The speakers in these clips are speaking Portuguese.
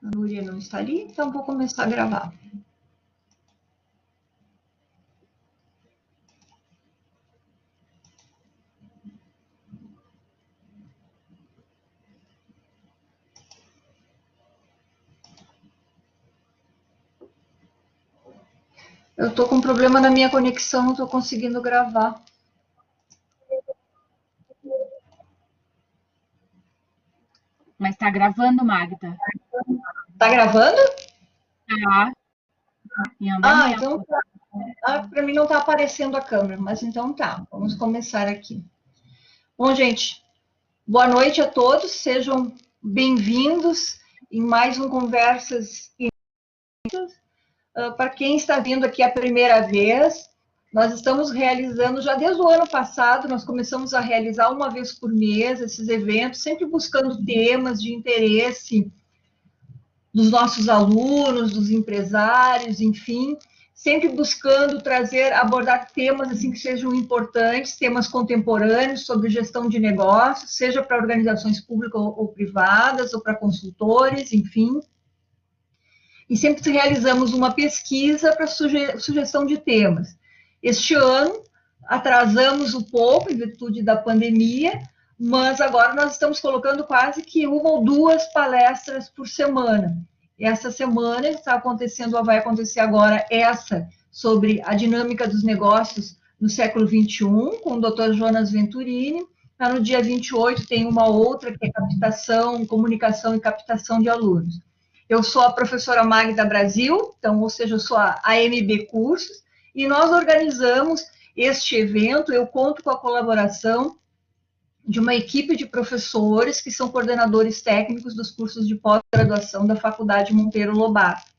A Núria não está ali, então vou começar a gravar. Eu estou com um problema na minha conexão, não estou conseguindo gravar. Mas está gravando, Magda? Está gravando? Tá. Em andamento. Então tá. Para mim não está aparecendo a câmera, mas então tá. Vamos começar aqui. Bom, gente, boa noite a todos. Sejam bem-vindos em mais um Conversas. Para quem está vindo aqui a primeira vez, nós estamos realizando, já desde o ano passado, nós começamos a realizar uma vez por mês esses eventos, sempre buscando temas de interesse dos nossos alunos, dos empresários, enfim, sempre buscando abordar temas assim que sejam importantes, temas contemporâneos sobre gestão de negócios, seja para organizações públicas ou privadas, ou para consultores, enfim. E sempre realizamos uma pesquisa para sugestão de temas. Este ano, atrasamos um pouco, em virtude da pandemia, mas agora nós estamos colocando quase que uma ou duas palestras por semana. Essa semana está acontecendo, vai acontecer agora essa, sobre a dinâmica dos negócios no século XXI, com o Dr. Jonas Venturini. No dia 28 tem uma outra, que é captação, comunicação e captação de alunos. Eu sou a professora Magda Brasil, então, ou seja, eu sou a AMB Cursos, e nós organizamos este evento. Eu conto com a colaboração de uma equipe de professores que são coordenadores técnicos dos cursos de pós-graduação da Faculdade Monteiro Lobato.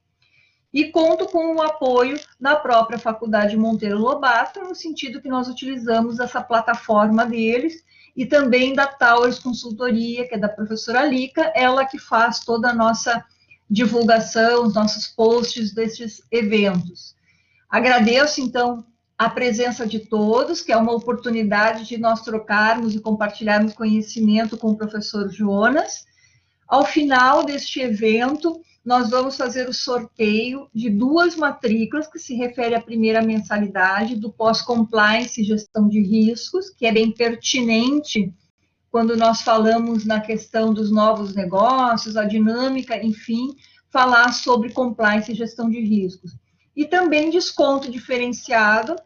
E conto com o apoio da própria Faculdade Monteiro Lobato, no sentido que nós utilizamos essa plataforma deles, e também da Towers Consultoria, que é da professora Lica, ela que faz toda a nossa divulgação, os nossos posts desses eventos. Agradeço, então, a presença de todos, que é uma oportunidade de nós trocarmos e compartilharmos conhecimento com o professor Jonas. Ao final deste evento, nós vamos fazer o sorteio de 2 matrículas, que se refere à primeira mensalidade do pós-compliance e gestão de riscos, que é bem pertinente quando nós falamos na questão dos novos negócios, a dinâmica, enfim, falar sobre compliance e gestão de riscos. E também desconto diferenciado,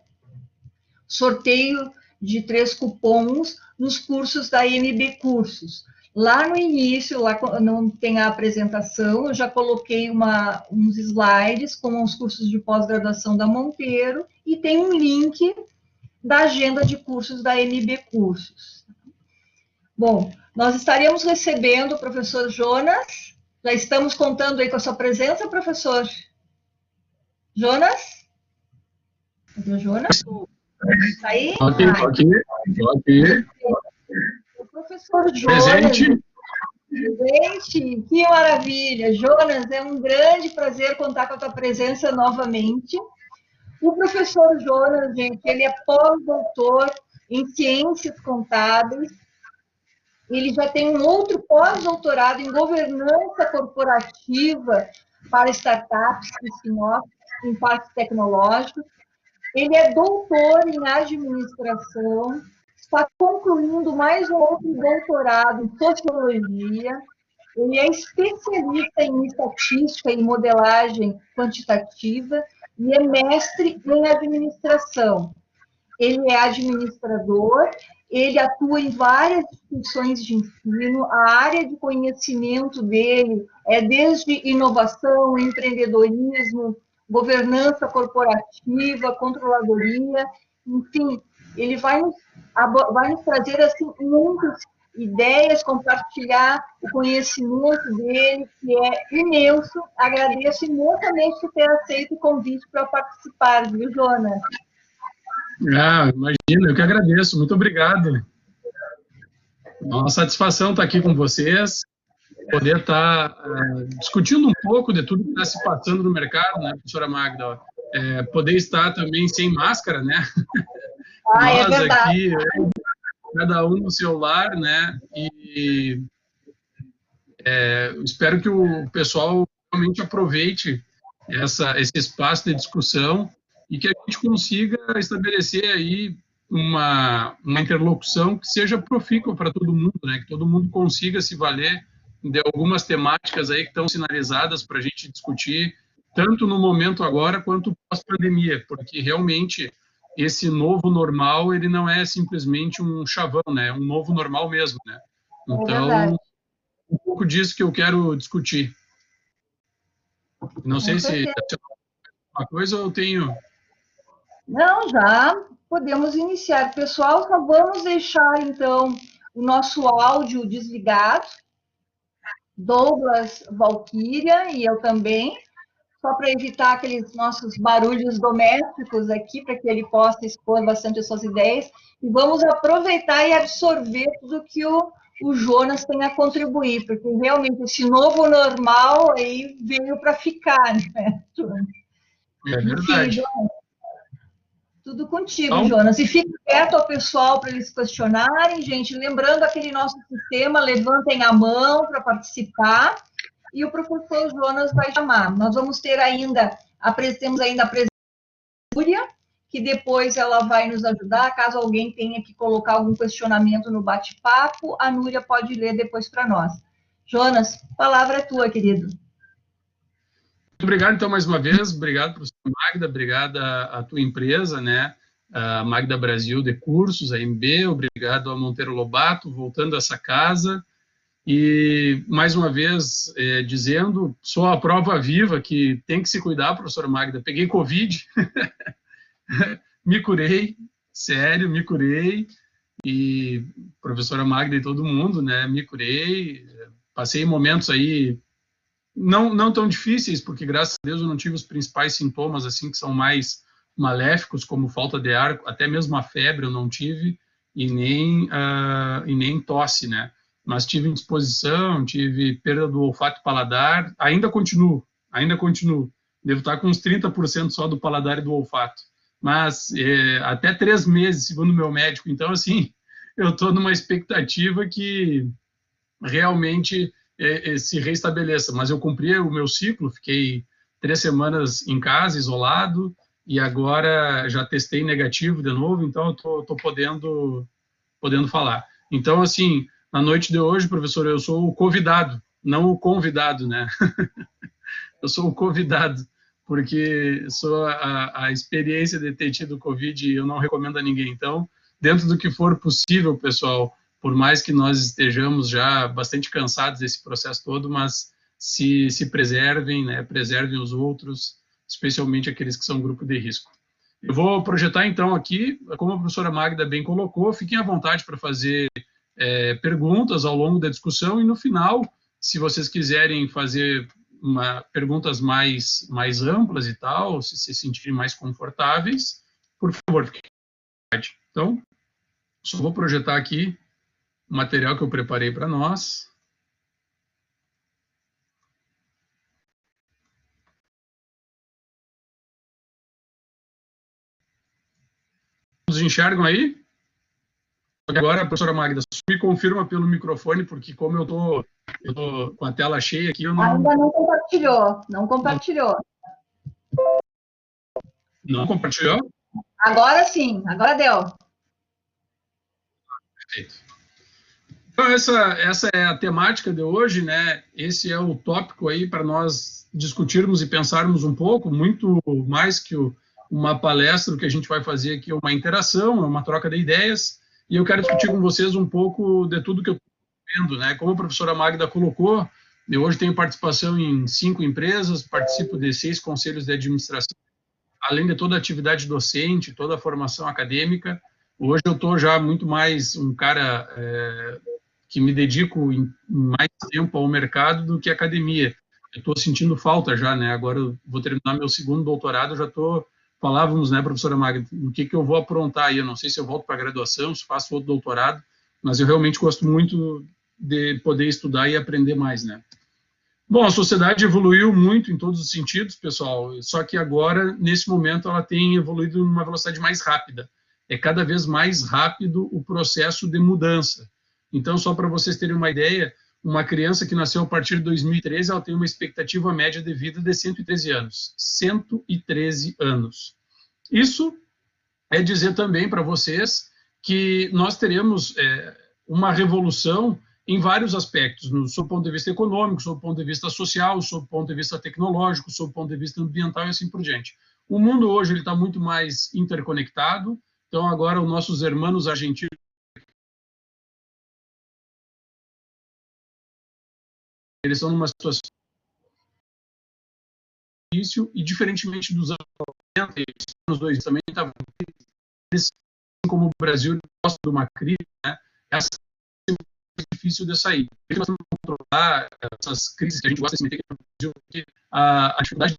sorteio de 3 cupons nos cursos da MB Cursos. Lá no início, lá não tem a apresentação, eu já coloquei uns slides com os cursos de pós-graduação da Monteiro, e tem um link da agenda de cursos da MB Cursos. Bom, nós estaremos recebendo o professor Jonas. Já estamos contando aí com a sua presença, professor Jonas? Cadê o Jonas? Está aí? Aqui. O professor Jonas. Presente, que maravilha. Jonas, é um grande prazer contar com a tua presença novamente. O professor Jonas, gente, ele é pós-doutor em Ciências Contábeis. Ele já tem um outro pós-doutorado em governança corporativa para startups e spin-offs em parques tecnológicos. Ele é doutor em administração, está concluindo mais um outro doutorado em sociologia. Ele é especialista em estatística e modelagem quantitativa e é mestre em administração. Ele é administrador, ele atua em várias instituições de ensino, a área de conhecimento dele é desde inovação, empreendedorismo, governança corporativa, controladoria, enfim, ele vai nos trazer assim, muitas ideias, compartilhar o conhecimento dele, que é imenso. Agradeço imensamente por ter aceito o convite para participar, viu, Jonas? Imagina, eu que agradeço, muito obrigado. É uma satisfação estar aqui com vocês, poder estar discutindo um pouco de tudo que está se passando no mercado, né, professora Magda? Poder estar também sem máscara, né? É verdade. Aqui, cada um no seu lar, né? E Eu espero que o pessoal realmente aproveite esse espaço de discussão e que a gente consiga estabelecer aí uma interlocução que seja profícua para todo mundo, né? Que todo mundo consiga se valer de algumas temáticas aí que estão sinalizadas para a gente discutir, tanto no momento agora quanto pós-pandemia, porque realmente esse novo normal, ele não é simplesmente um chavão, né? É um novo normal mesmo, né? Então, um pouco disso que eu quero discutir. Não sei se uma coisa eu tenho... Não, já podemos iniciar. Pessoal, só vamos deixar, então, o nosso áudio desligado. Douglas, Valquíria e eu também, só para evitar aqueles nossos barulhos domésticos aqui, para que ele possa expor bastante as suas ideias. E vamos aproveitar e absorver tudo que o Jonas tem a contribuir, porque realmente esse novo normal aí veio para ficar, né? É verdade. Enfim, tudo contigo, Jonas. E fique perto ao pessoal para eles questionarem, gente. Lembrando aquele nosso sistema, levantem a mão para participar. E o professor Jonas vai chamar. Nós vamos ter ainda, temos ainda a presença da Núria, que depois ela vai nos ajudar. Caso alguém tenha que colocar algum questionamento no bate-papo, a Núria pode ler depois para nós. Jonas, a palavra é tua, querido. Muito obrigado, então, mais uma vez. Obrigado, professora Magda. Obrigado à tua empresa, né? A Magda Brasil de Cursos, a MB. Obrigado a Monteiro Lobato, voltando a essa casa. E, mais uma vez, dizendo, sou a prova viva que tem que se cuidar, professora Magda. Peguei Covid, me curei, sério, me curei. E professora Magda e todo mundo, né? Me curei. Passei momentos aí não tão difíceis, porque, graças a Deus, eu não tive os principais sintomas, assim, que são mais maléficos, como falta de ar, até mesmo a febre eu não tive, e nem tosse, né? Mas tive indisposição, tive perda do olfato e paladar, ainda continuo. Devo estar com uns 30% só do paladar e do olfato. Mas até 3 meses, segundo o meu médico. Então, assim, eu estou numa expectativa que realmente se reestabeleça. Mas eu cumpri o meu ciclo, fiquei 3 semanas em casa, isolado, e agora já testei negativo de novo, então eu estou podendo falar. Então, assim, na noite de hoje, professor, eu sou o convidado, não o convidado, né? Eu sou o convidado, porque sou a experiência de ter tido Covid e eu não recomendo a ninguém. Então, dentro do que for possível, pessoal, por mais que nós estejamos já bastante cansados desse processo todo, mas se preservem, né? Preservem os outros, especialmente aqueles que são grupo de risco. Eu vou projetar, então, aqui, como a professora Magda bem colocou, fiquem à vontade para fazer perguntas ao longo da discussão, e no final, se vocês quiserem fazer perguntas mais amplas e tal, se sentirem mais confortáveis, por favor, fiquem à vontade. Então, só vou projetar aqui o material que eu preparei para nós. Todos enxergam aí? Agora, professora Magda, me confirma pelo microfone, porque como eu tô com a tela cheia aqui, eu não... Ainda não compartilhou, não compartilhou. Não compartilhou? Agora sim, agora deu. Perfeito. Então, essa é a temática de hoje, né? Esse é o tópico aí para nós discutirmos e pensarmos um pouco, muito mais que uma palestra, o que a gente vai fazer aqui é uma interação, é uma troca de ideias, e eu quero discutir com vocês um pouco de tudo que eu estou vendo, né? Como a professora Magda colocou, eu hoje tenho participação em 5 empresas, participo de 6 conselhos de administração, além de toda a atividade docente, toda a formação acadêmica. Hoje eu estou já muito mais um cara que me dedico mais tempo ao mercado do que à academia. Eu estou sentindo falta já, né? Agora eu vou terminar meu 2º doutorado, eu já estou... Falávamos, né, professora Magda, o que eu vou aprontar aí? Eu não sei se eu volto para a graduação, se faço outro doutorado, mas eu realmente gosto muito de poder estudar e aprender mais, né? Bom, a sociedade evoluiu muito em todos os sentidos, pessoal, só que agora, nesse momento, ela tem evoluído numa velocidade mais rápida. É cada vez mais rápido o processo de mudança. Então, só para vocês terem uma ideia, uma criança que nasceu a partir de 2013, ela tem uma expectativa média de vida de 113 anos. 113 anos. Isso é dizer também para vocês que nós teremos uma revolução em vários aspectos, sob o ponto de vista econômico, sob o ponto de vista social, sob o ponto de vista tecnológico, sob o ponto de vista ambiental e assim por diante. O mundo hoje está muito mais interconectado, então agora os nossos irmãos argentinos eles estão numa situação difícil e, diferentemente dos anos 90, anos 2000 também estavam, assim como o Brasil gosta de uma crise, né, essa é muito difícil de sair. Nós temos que controlar essas crises que a gente gosta de se meter aqui no Brasil, porque a dificuldade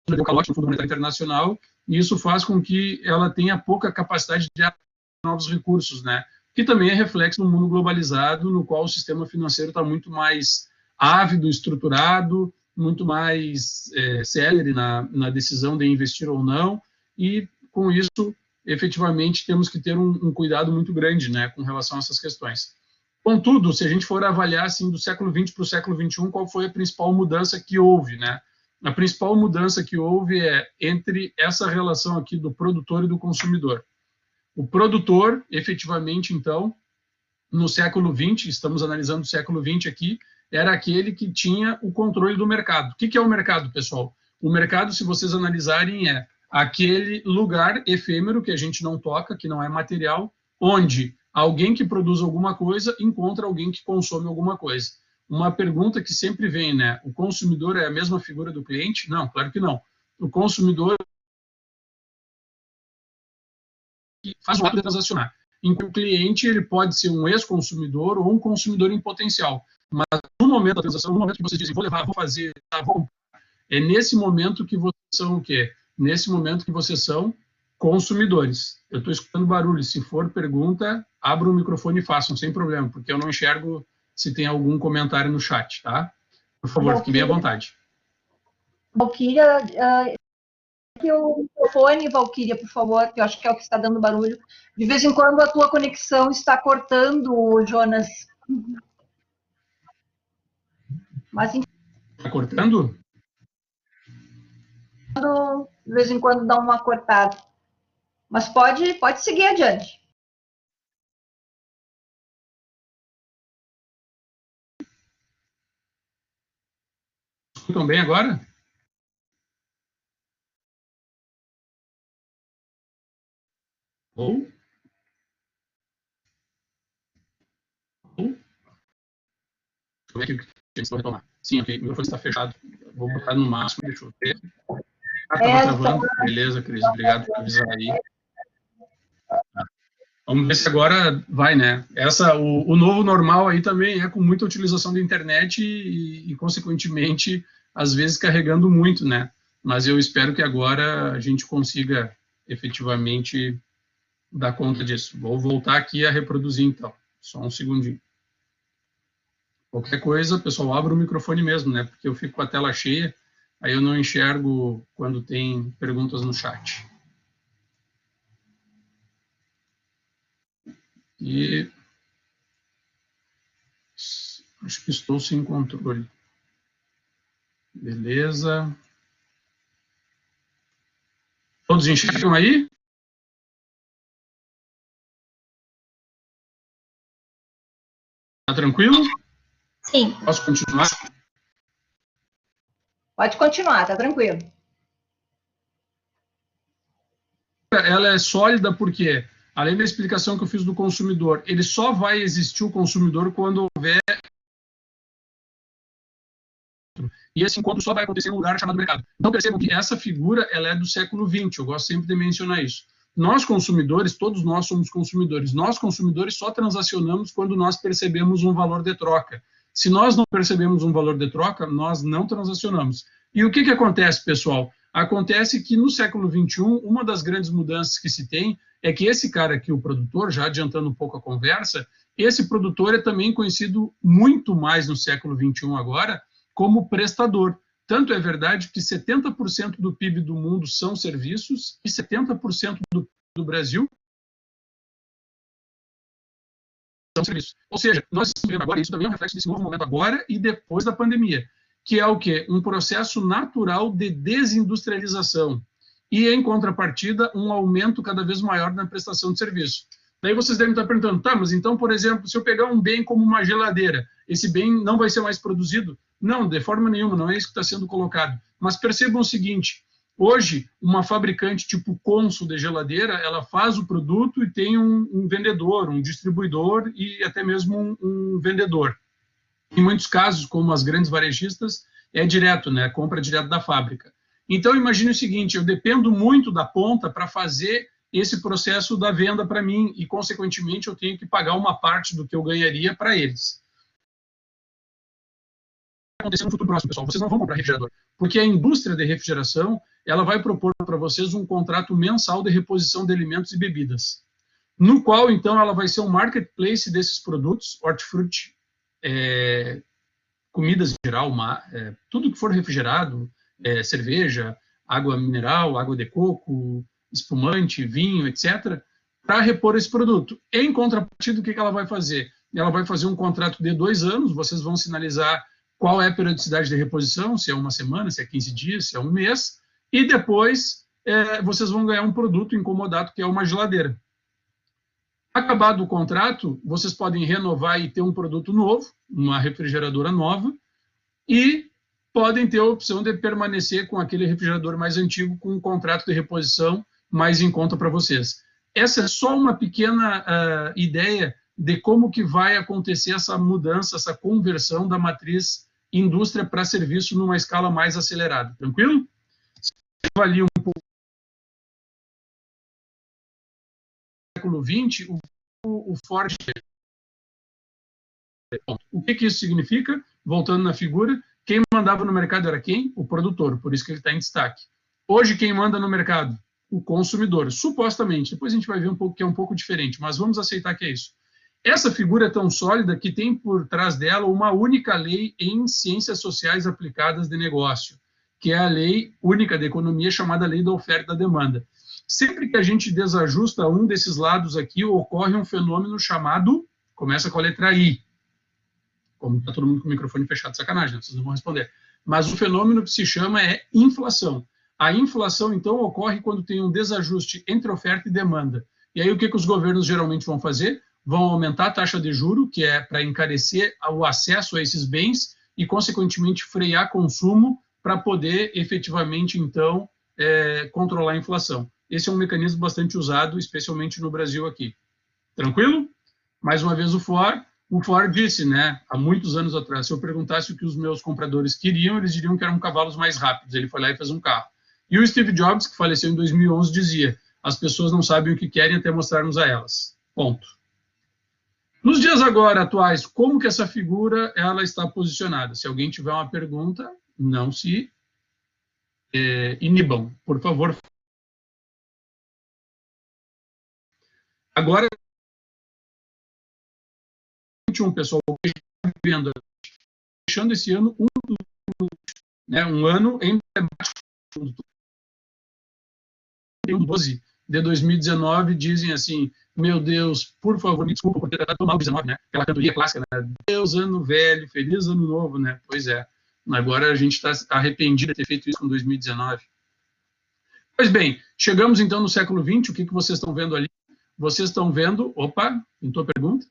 do calote no Fundo Monetário Internacional, e isso faz com que ela tenha pouca capacidade de atrair novos recursos, né? Que também é reflexo do mundo globalizado, no qual o sistema financeiro está muito mais ávido, estruturado, muito mais célere na decisão de investir ou não, e com isso, efetivamente, temos que ter um cuidado muito grande, né, com relação a essas questões. Contudo, se a gente for avaliar assim, do século XX para o século XXI, qual foi a principal mudança que houve, né? A principal mudança que houve é entre essa relação aqui do produtor e do consumidor. O produtor, efetivamente, então, no século XX, estamos analisando o século XX aqui, era aquele que tinha o controle do mercado. O que é o mercado, pessoal? O mercado, se vocês analisarem, é aquele lugar efêmero que a gente não toca, que não é material, onde alguém que produz alguma coisa encontra alguém que consome alguma coisa. Uma pergunta que sempre vem, né? O consumidor é a mesma figura do cliente? Não, claro que não. O consumidor faz o ato de transacionar. Enquanto o cliente ele pode ser um ex-consumidor ou um consumidor em potencial. Mas no momento da transação, no momento que vocês dizem, vou levar, vou fazer, vou comprar, é nesse momento que vocês são o quê? Nesse momento que vocês são consumidores. Eu estou escutando barulho. Se for pergunta, abra o microfone e façam, sem problema, porque eu não enxergo se tem algum comentário no chat, tá? Por favor, fique bem à vontade. Valquíria, o microfone, Valquíria, por favor, que eu acho que é o que está dando barulho. De vez em quando a tua conexão está cortando, Jonas. Mas está cortando? De vez em quando dá uma cortada. Mas pode seguir adiante. Escutam bem agora? Ou? Deixa eu ver aqui o que eu vou retomar. Sim, ok, o microfone está fechado. Vou botar no máximo, deixa eu ver. Estava travando. Beleza, Cris, obrigado por avisar aí. Vamos ver se agora vai, né? O novo normal aí também é com muita utilização da internet e, consequentemente, às vezes carregando muito, né? Mas eu espero que agora a gente consiga efetivamente dar conta disso. Vou voltar aqui a reproduzir, então. Só um segundinho. Qualquer coisa, pessoal, abra o microfone mesmo, né? Porque eu fico com a tela cheia, aí eu não enxergo quando tem perguntas no chat. E acho que estou sem controle. Beleza. Todos enxergam aí? Tá tranquilo? Sim. Posso continuar? Pode continuar, tá tranquilo. Ela é sólida porque, além da explicação que eu fiz do consumidor, ele só vai existir o consumidor quando houver... E esse encontro só vai acontecer em um lugar chamado mercado. Então, percebam que essa figura ela é do século XX, eu gosto sempre de mencionar isso. Nós, consumidores, todos nós somos consumidores. Nós, consumidores, só transacionamos quando nós percebemos um valor de troca. Se nós não percebemos um valor de troca, nós não transacionamos. E o que acontece, pessoal? Acontece que no século XXI, uma das grandes mudanças que se tem é que esse cara aqui, o produtor, já adiantando um pouco a conversa, esse produtor é também conhecido muito mais no século XXI agora como prestador. Tanto é verdade que 70% do PIB do mundo são serviços e 70% do Brasil prestação de serviço. Ou seja, nós estamos vendo agora, isso também é um reflexo desse novo momento agora e depois da pandemia, que é o quê? Um processo natural de desindustrialização e, em contrapartida, um aumento cada vez maior na prestação de serviço. Daí vocês devem estar perguntando, tá, mas então, por exemplo, se eu pegar um bem como uma geladeira, esse bem não vai ser mais produzido? Não, de forma nenhuma, não é isso que está sendo colocado. Mas percebam o seguinte, hoje, uma fabricante tipo Consul de geladeira, ela faz o produto e tem um vendedor, um distribuidor e até mesmo um vendedor. Em muitos casos, como as grandes varejistas, é direto, né? Compra direto da fábrica. Então, imagine o seguinte, eu dependo muito da ponta para fazer esse processo da venda para mim e, consequentemente, eu tenho que pagar uma parte do que eu ganharia para eles. Vai acontecer no futuro próximo, pessoal. Vocês não vão comprar refrigerador, porque a indústria de refrigeração ela vai propor para vocês um contrato mensal de reposição de alimentos e bebidas, no qual, então, ela vai ser um marketplace desses produtos, hortifruti, comidas em geral, tudo que for refrigerado, cerveja, água mineral, água de coco, espumante, vinho, etc., para repor esse produto. Em contrapartida, o que ela vai fazer? Ela vai fazer um contrato de 2 anos, vocês vão sinalizar qual é a periodicidade de reposição, se é uma semana, se é 15 dias, se é um mês, e depois vocês vão ganhar um produto incomodado, que é uma geladeira. Acabado o contrato, vocês podem renovar e ter um produto novo, uma refrigeradora nova, e podem ter a opção de permanecer com aquele refrigerador mais antigo, com um contrato de reposição mais em conta para vocês. Essa é só uma pequena ideia de como que vai acontecer essa mudança, essa conversão da matriz indústria para serviço numa escala mais acelerada. Tranquilo? Se avalia um pouco do século XX, o Ford... O que isso significa? Voltando na figura, quem mandava no mercado era quem? O produtor, por isso que ele está em destaque. Hoje, quem manda no mercado? O consumidor, supostamente. Depois a gente vai ver um pouco que é um pouco diferente, mas vamos aceitar que é isso. Essa figura é tão sólida que tem por trás dela uma única lei em ciências sociais aplicadas de negócio, que é a lei única da economia chamada lei da oferta e da demanda. Sempre que a gente desajusta um desses lados aqui, ocorre um fenômeno chamado, começa com a letra I. Como está todo mundo com o microfone fechado, sacanagem, né? Vocês não vão responder. Mas o fenômeno que se chama é inflação. A inflação, então, ocorre quando tem um desajuste entre oferta e demanda. E aí o que os governos geralmente vão fazer? Vão aumentar a taxa de juro, que é para encarecer o acesso a esses bens e, consequentemente, frear consumo para poder, efetivamente, então, controlar a inflação. Esse é um mecanismo bastante usado, especialmente no Brasil aqui. Tranquilo? Mais uma vez o Ford disse, né, há muitos anos atrás, se eu perguntasse o que os meus compradores queriam, eles diriam que eram cavalos mais rápidos. Ele foi lá e fez um carro. E o Steve Jobs, que faleceu em 2011, dizia, as pessoas não sabem o que querem até mostrarmos a elas. Ponto. Nos dias agora atuais, como que essa figura ela está posicionada? Se alguém tiver uma pergunta, não se inibam, por favor. Agora, pessoal, vendo, fechando esse ano um ano emblemático. 12 de 2019 dizem assim, meu Deus, por favor, me desculpa por ter tratado tão mal 19, né? Aquela cantoria clássica, né? Deus, ano velho, feliz ano novo, né? Pois é. Agora a gente está arrependido de ter feito isso com 2019. Pois bem, chegamos então no século XX, o que vocês estão vendo ali? Vocês estão vendo, opa, pintou a pergunta?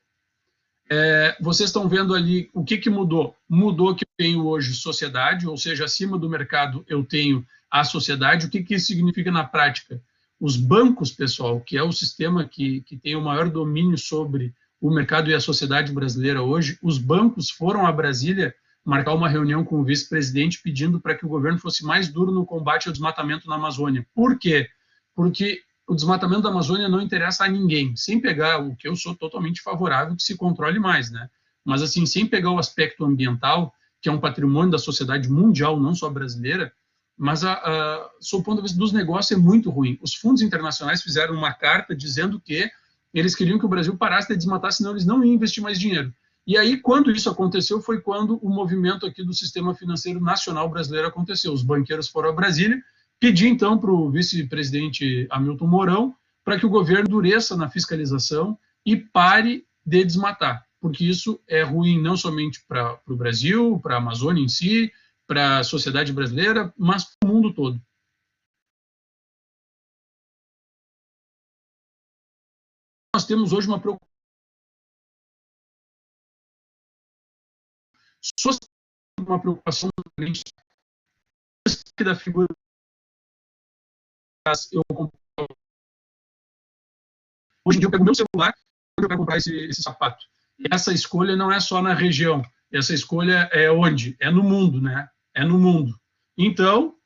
Vocês estão vendo ali o que mudou? Mudou que eu tenho hoje sociedade, ou seja, acima do mercado eu tenho a sociedade. O que isso significa na prática? Os bancos, pessoal, que é o sistema que tem o maior domínio sobre o mercado e a sociedade brasileira hoje, os bancos foram a Brasília marcar uma reunião com o vice-presidente pedindo para que o governo fosse mais duro no combate ao desmatamento na Amazônia. Por quê? Porque o desmatamento da Amazônia não interessa a ninguém, sem pegar o que eu sou totalmente favorável que se controle mais, né? Mas assim, sem pegar o aspecto ambiental, que é um patrimônio da sociedade mundial, não só brasileira, mas sob o ponto de vista dos negócios é muito ruim. Os fundos internacionais fizeram uma carta dizendo que eles queriam que o Brasil parasse de desmatar, senão eles não iam investir mais dinheiro. E aí, quando isso aconteceu, foi quando o movimento aqui do sistema financeiro nacional brasileiro aconteceu. Os banqueiros foram a Brasília, pedir então para o vice-presidente Hamilton Mourão para que o governo endureça na fiscalização e pare de desmatar, porque isso é ruim não somente para o Brasil, para a Amazônia em si, para a sociedade brasileira, mas para o mundo todo. Nós temos hoje uma preocupação da figura. Hoje em dia eu pego meu celular e eu quero comprar esse sapato. E essa escolha não é só na região, essa escolha é onde? É no mundo, né? É no mundo. Então,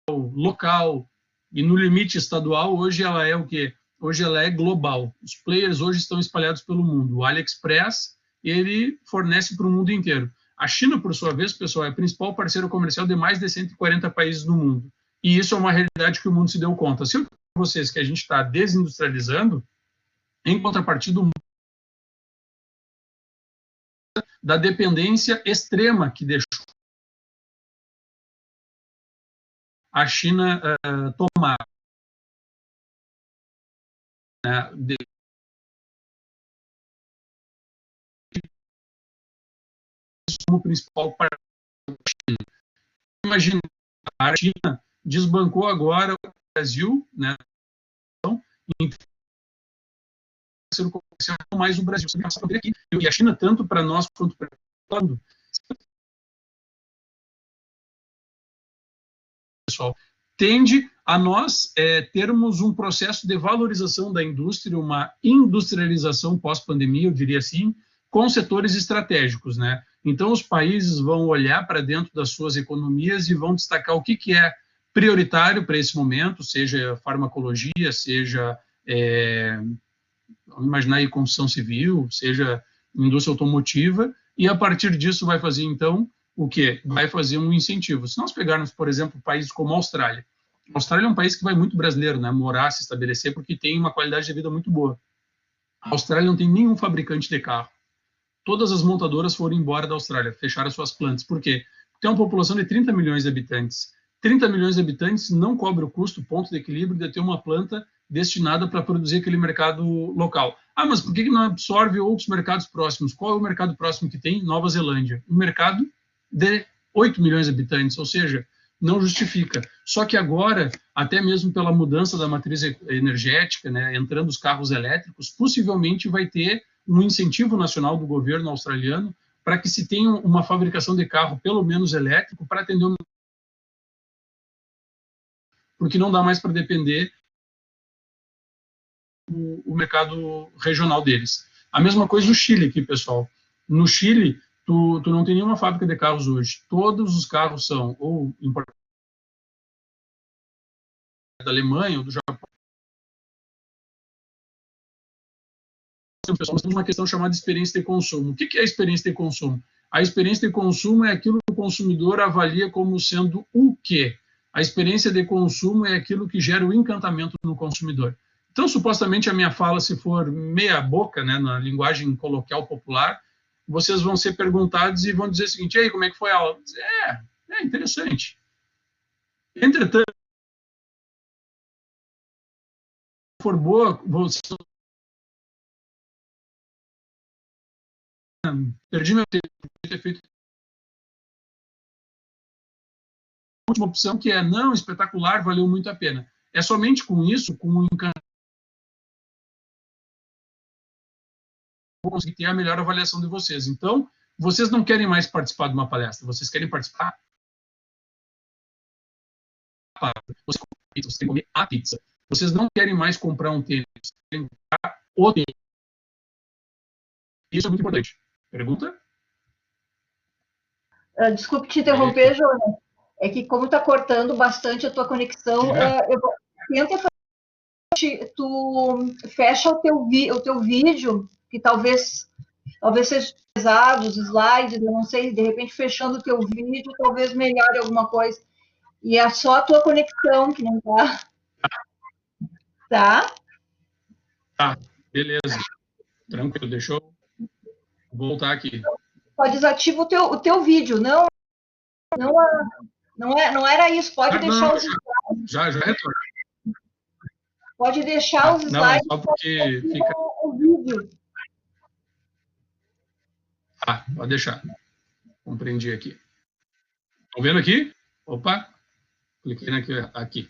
local e no limite estadual, hoje ela é o quê? Hoje ela é global. Os players hoje estão espalhados pelo mundo. O AliExpress, ele fornece para o mundo inteiro. A China, por sua vez, pessoal, é o principal parceiro comercial de mais de 140 países no mundo. E isso é uma realidade que o mundo se deu conta. Se eu digo para vocês que a gente está desindustrializando, em contrapartida, da dependência extrema que deixou a China tomar, né, como principal parceiro da China. Imagina, a China desbancou agora o Brasil, né? Então, comercial mais o Brasil. Aqui. E a China, tanto para nós quanto para o mundo, pessoal, tende a nós termos um processo de valorização da indústria, uma industrialização pós-pandemia, eu diria assim, com setores estratégicos, né? Então, os países vão olhar para dentro das suas economias e vão destacar o que é prioritário para esse momento, seja farmacologia, seja, vamos imaginar aí, construção civil, seja indústria automotiva, e a partir disso vai fazer, então, o quê? Vai fazer um incentivo. Se nós pegarmos, por exemplo, países como a Austrália, a Austrália é um país que vai muito brasileiro, né, morar, se estabelecer, porque tem uma qualidade de vida muito boa. A Austrália não tem nenhum fabricante de carro. Todas as montadoras foram embora da Austrália, fecharam suas plantas. Por quê? Tem uma população de 30 milhões de habitantes. 30 milhões de habitantes não cobre o custo, ponto de equilíbrio de ter uma planta destinada para produzir aquele mercado local. Ah, mas por que não absorve outros mercados próximos? Qual é o mercado próximo que tem? Nova Zelândia. Um mercado de 8 milhões de habitantes, ou seja, não justifica. Só que agora, até mesmo pela mudança da matriz energética, né, entrando os carros elétricos, possivelmente vai ter um incentivo nacional do governo australiano para que se tenha uma fabricação de carro, pelo menos elétrico, para atender o... Porque não dá mais para depender o mercado regional deles. A mesma coisa no Chile aqui, pessoal. No Chile, tu não tem nenhuma fábrica de carros hoje. Todos os carros são ou importados da Alemanha ou do Japão. Pessoal, nós temos uma questão chamada experiência de consumo. O que é a experiência de consumo? A experiência de consumo é aquilo que o consumidor avalia como sendo o quê? A experiência de consumo é aquilo que gera o encantamento no consumidor. Então, supostamente, a minha fala, se for meia boca, né, na linguagem coloquial popular, vocês vão ser perguntados e vão dizer o seguinte: e aí, como é que foi a aula? É interessante. Entretanto, se for boa, você... perdi meu tempo de ter feito a última opção, que é não, espetacular, valeu muito a pena. É somente com isso, com o encantamento, vou conseguir ter a melhor avaliação de vocês. Então, vocês não querem mais participar de uma palestra, vocês querem participar. Vocês têm que comer a pizza. Vocês não querem mais comprar um tênis, vocês querem comprar o tênis. Isso é muito importante. Pergunta? Desculpe te interromper, Jonas. É que como está cortando bastante a tua conexão, tenta tu fecha o teu vídeo, que talvez seja pesado, os slides, eu não sei, de repente fechando o teu vídeo, talvez melhore alguma coisa. E é só a tua conexão que não está. Tá? Tá, beleza. Tranquilo, deixa eu voltar aqui. Pode desativar o teu vídeo, não era isso, pode deixar os já retorno. Pode deixar os Não, é slides só porque fica... o vídeo. Pode deixar. Compreendi aqui. Estão vendo aqui? Opa, cliquei aqui.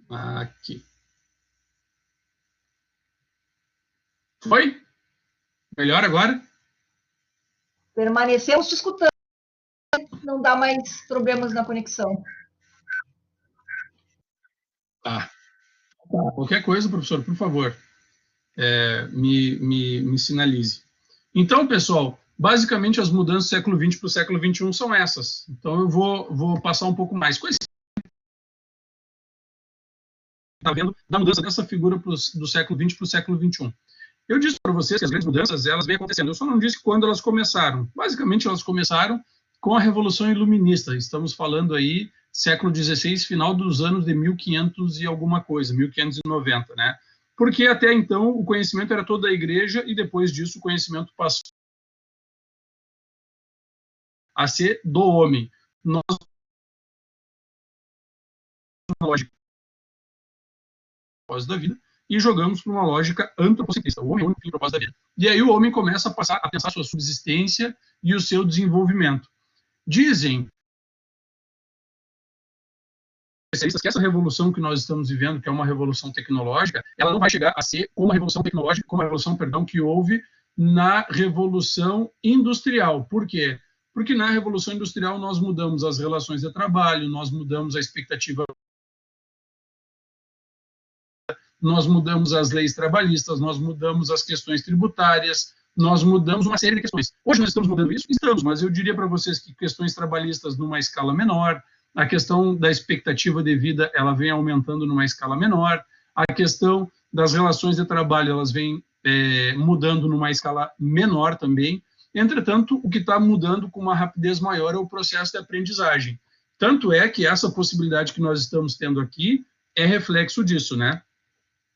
Aqui. Foi? Melhor agora? Permanecemos te escutando. Não dá mais problemas na conexão. Qualquer coisa, professor, por favor, me sinalize. Então, pessoal, basicamente as mudanças do século XX para o século XXI são essas. Então, eu vou passar um pouco mais. Está vendo da mudança dessa figura do século XX para o século XXI. Eu disse para vocês que as grandes mudanças, elas vêm acontecendo. Eu só não disse quando elas começaram. Basicamente, elas começaram com a Revolução Iluminista. Estamos falando aí século XVI, final dos anos de 1500 e alguma coisa, 1590, né? Porque até então o conhecimento era todo da igreja e depois disso o conhecimento passou a ser do homem. Nós uma lógica da vida e jogamos para uma lógica antropocentrista. O homem é o único propósito da vida. E aí o homem começa a passar a pensar a sua subsistência e o seu desenvolvimento. Dizem que essa revolução que nós estamos vivendo, que é uma revolução tecnológica, ela não vai chegar a ser como a revolução tecnológica, como a revolução, que houve na revolução industrial. Por quê? Porque na revolução industrial nós mudamos as relações de trabalho, nós mudamos a expectativa, nós mudamos as leis trabalhistas, nós mudamos as questões tributárias, nós mudamos uma série de questões. Hoje nós estamos mudando isso? Estamos, mas eu diria para vocês que questões trabalhistas numa escala menor, a questão da expectativa de vida, ela vem aumentando numa escala menor, a questão das relações de trabalho, elas vêm mudando numa escala menor também. Entretanto, o que está mudando com uma rapidez maior é o processo de aprendizagem. Tanto é que essa possibilidade que nós estamos tendo aqui é reflexo disso, né?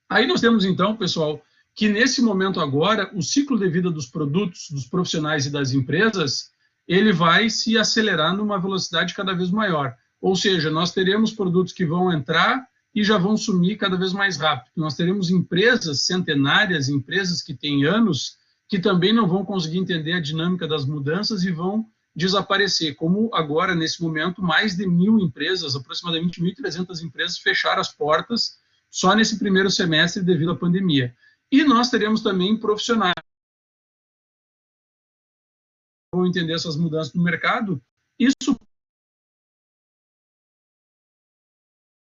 Aí nós temos, então, pessoal, que nesse momento agora, o ciclo de vida dos produtos, dos profissionais e das empresas, ele vai se acelerar numa velocidade cada vez maior. Ou seja, nós teremos produtos que vão entrar e já vão sumir cada vez mais rápido. Nós teremos empresas centenárias, empresas que têm anos, que também não vão conseguir entender a dinâmica das mudanças e vão desaparecer. Como agora, nesse momento, mais de 1.000 empresas, aproximadamente 1.300 empresas, fecharam as portas só nesse primeiro semestre devido à pandemia. E nós teremos também profissionais que vão entender essas mudanças no mercado. Isso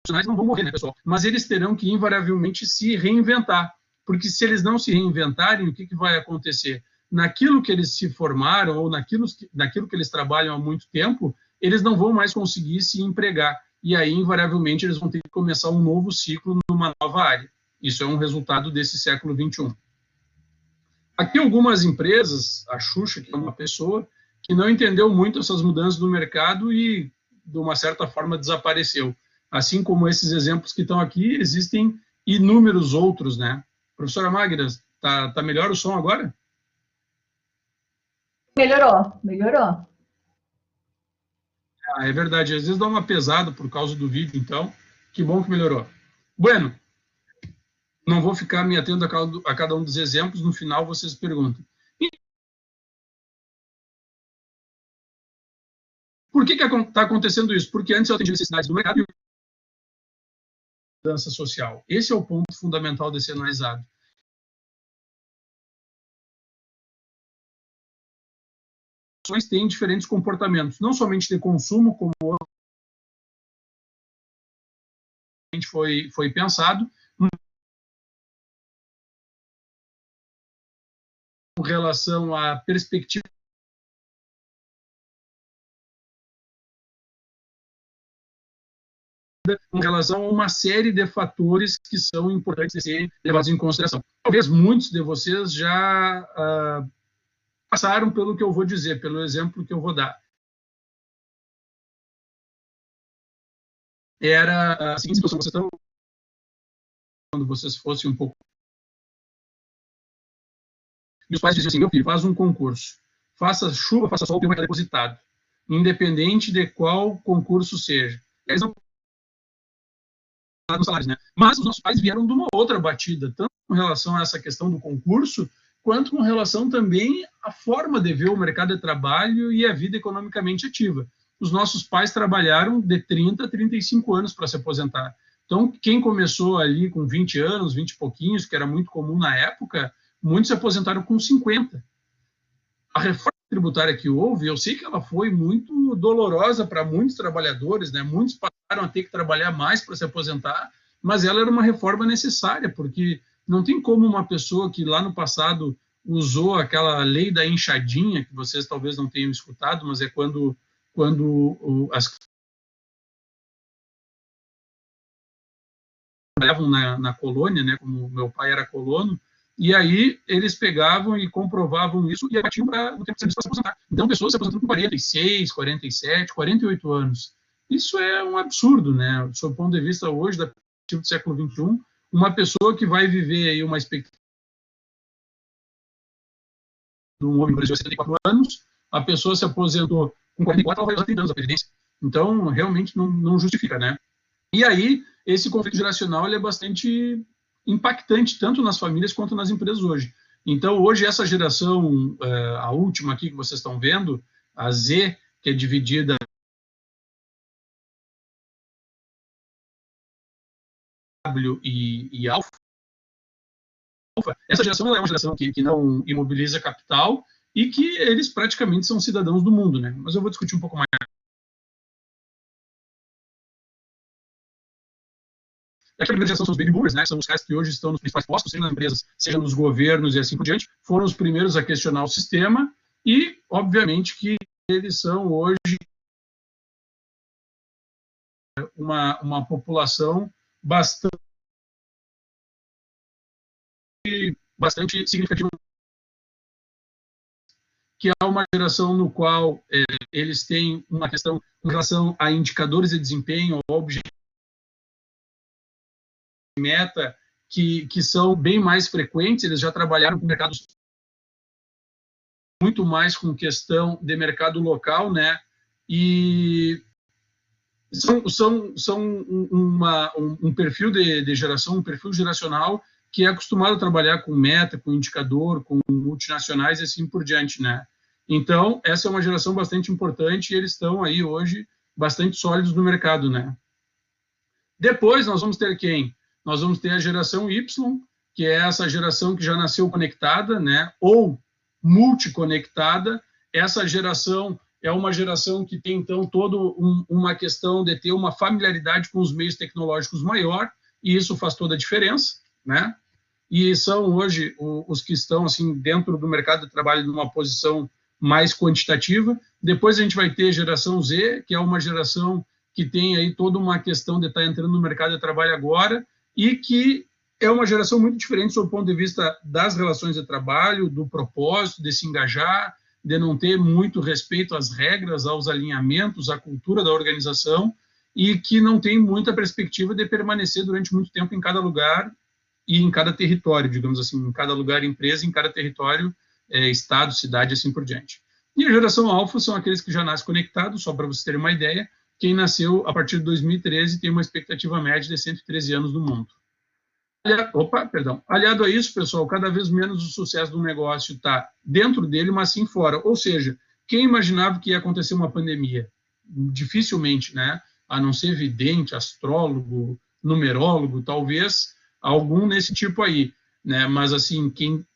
profissionais não vão morrer, né, pessoal? Mas eles terão que, invariavelmente, se reinventar. Porque se eles não se reinventarem, o que vai acontecer? Naquilo que eles se formaram ou naquilo que eles trabalham há muito tempo, eles não vão mais conseguir se empregar. E aí, invariavelmente, eles vão ter que começar um novo ciclo numa nova área. Isso é um resultado desse século XXI. Aqui algumas empresas, a Xuxa, que é uma pessoa que não entendeu muito essas mudanças do mercado e, de uma certa forma, desapareceu. Assim como esses exemplos que estão aqui, existem inúmeros outros, né? Professora Magda, tá melhor o som agora? Melhorou. É verdade, às vezes dá uma pesada por causa do vídeo, então, que bom que melhorou. Bueno, não vou ficar me atendo a cada um dos exemplos, no final vocês perguntam. Por que está acontecendo isso? Porque antes eu atendia necessidades do mercado e mudança social. Esse é o ponto fundamental de ser analisado. As têm diferentes comportamentos, não somente de consumo, como foi pensado, com relação à perspectiva com relação a uma série de fatores que são importantes de serem levados em consideração. Talvez muitos de vocês já passaram pelo que eu vou dizer, pelo exemplo que eu vou dar. Era a seguinte situação, quando vocês fossem um pouco... E os pais diziam assim, meu filho, faz um concurso. Faça chuva, faça sol, o teu vai estar depositado. Independente de qual concurso seja. Eles não nos salários, né? Mas os nossos pais vieram de uma outra batida, tanto com relação a essa questão do concurso, quanto com relação também à forma de ver o mercado de trabalho e a vida economicamente ativa. Os nossos pais trabalharam de 30 a 35 anos para se aposentar. Então, quem começou ali com 20 anos, 20 e pouquinhos, que era muito comum na época, muitos se aposentaram com 50. A reforma tributária que houve, eu sei que ela foi muito dolorosa para muitos trabalhadores, né? Muitos passaram a ter que trabalhar mais para se aposentar, mas ela era uma reforma necessária, porque não tem como uma pessoa que lá no passado usou aquela lei da enxadinha, que vocês talvez não tenham escutado, mas é quando as trabalhavam na colônia, né, como meu pai era colono, e aí eles pegavam e comprovavam isso e batiam para o tempo de serviço para se aposentar. Então, pessoas se aposentando com 46, 47, 48 anos. Isso é um absurdo, né? Do seu ponto de vista hoje, da perspectiva do século XXI, uma pessoa que vai viver aí uma expectativa de um homem no Brasil de 74 anos, a pessoa se aposentou com 44, ela vai usar 30 anos da previdência. Então, realmente não justifica, né? E aí, esse conflito geracional ele é bastante impactante, tanto nas famílias quanto nas empresas hoje. Então, hoje, essa geração, a última aqui que vocês estão vendo, a Z, que é dividida em W e alfa, essa geração ela é uma geração que não imobiliza capital e que eles praticamente são cidadãos do mundo, né? Mas eu vou discutir um pouco mais. A primeira geração são os baby boomers, né? São os caras que hoje estão nos principais postos, seja nas empresas, seja nos governos e assim por diante. Foram os primeiros a questionar o sistema e, obviamente, que eles são hoje uma população bastante significativa, que é uma geração no qual eles têm uma questão em relação a indicadores de desempenho, objetivos de meta, que são bem mais frequentes, eles já trabalharam com mercados muito mais com questão de mercado local, né? E são um perfil de geração, um perfil geracional que é acostumado a trabalhar com meta, com indicador, com multinacionais e assim por diante, né? Então, essa é uma geração bastante importante e eles estão aí hoje bastante sólidos no mercado, né? Depois nós vamos ter quem? Nós vamos ter a geração Y, que é essa geração que já nasceu conectada, né? Ou multiconectada. Essa geração é uma geração que tem, então, toda uma questão de ter uma familiaridade com os meios tecnológicos maior, e isso faz toda a diferença, né? E são hoje os que estão, assim, dentro do mercado de trabalho numa posição mais quantitativa. Depois a gente vai ter a geração Z, que é uma geração que tem aí toda uma questão de estar entrando no mercado de trabalho agora e que é uma geração muito diferente do ponto de vista das relações de trabalho, do propósito, de se engajar, de não ter muito respeito às regras, aos alinhamentos, à cultura da organização e que não tem muita perspectiva de permanecer durante muito tempo em cada lugar e em cada território, digamos assim, em cada lugar empresa, em cada território, estado, cidade, assim por diante. E a geração alfa são aqueles que já nascem conectados, só para vocês terem uma ideia, quem nasceu a partir de 2013 tem uma expectativa média de 113 anos no mundo. Aliado a isso, pessoal, cada vez menos o sucesso do negócio está dentro dele, mas sim fora. Ou seja, quem imaginava que ia acontecer uma pandemia? Dificilmente, né? A não ser vidente, astrólogo, numerólogo, talvez algum nesse tipo aí, né? Mas, assim, quem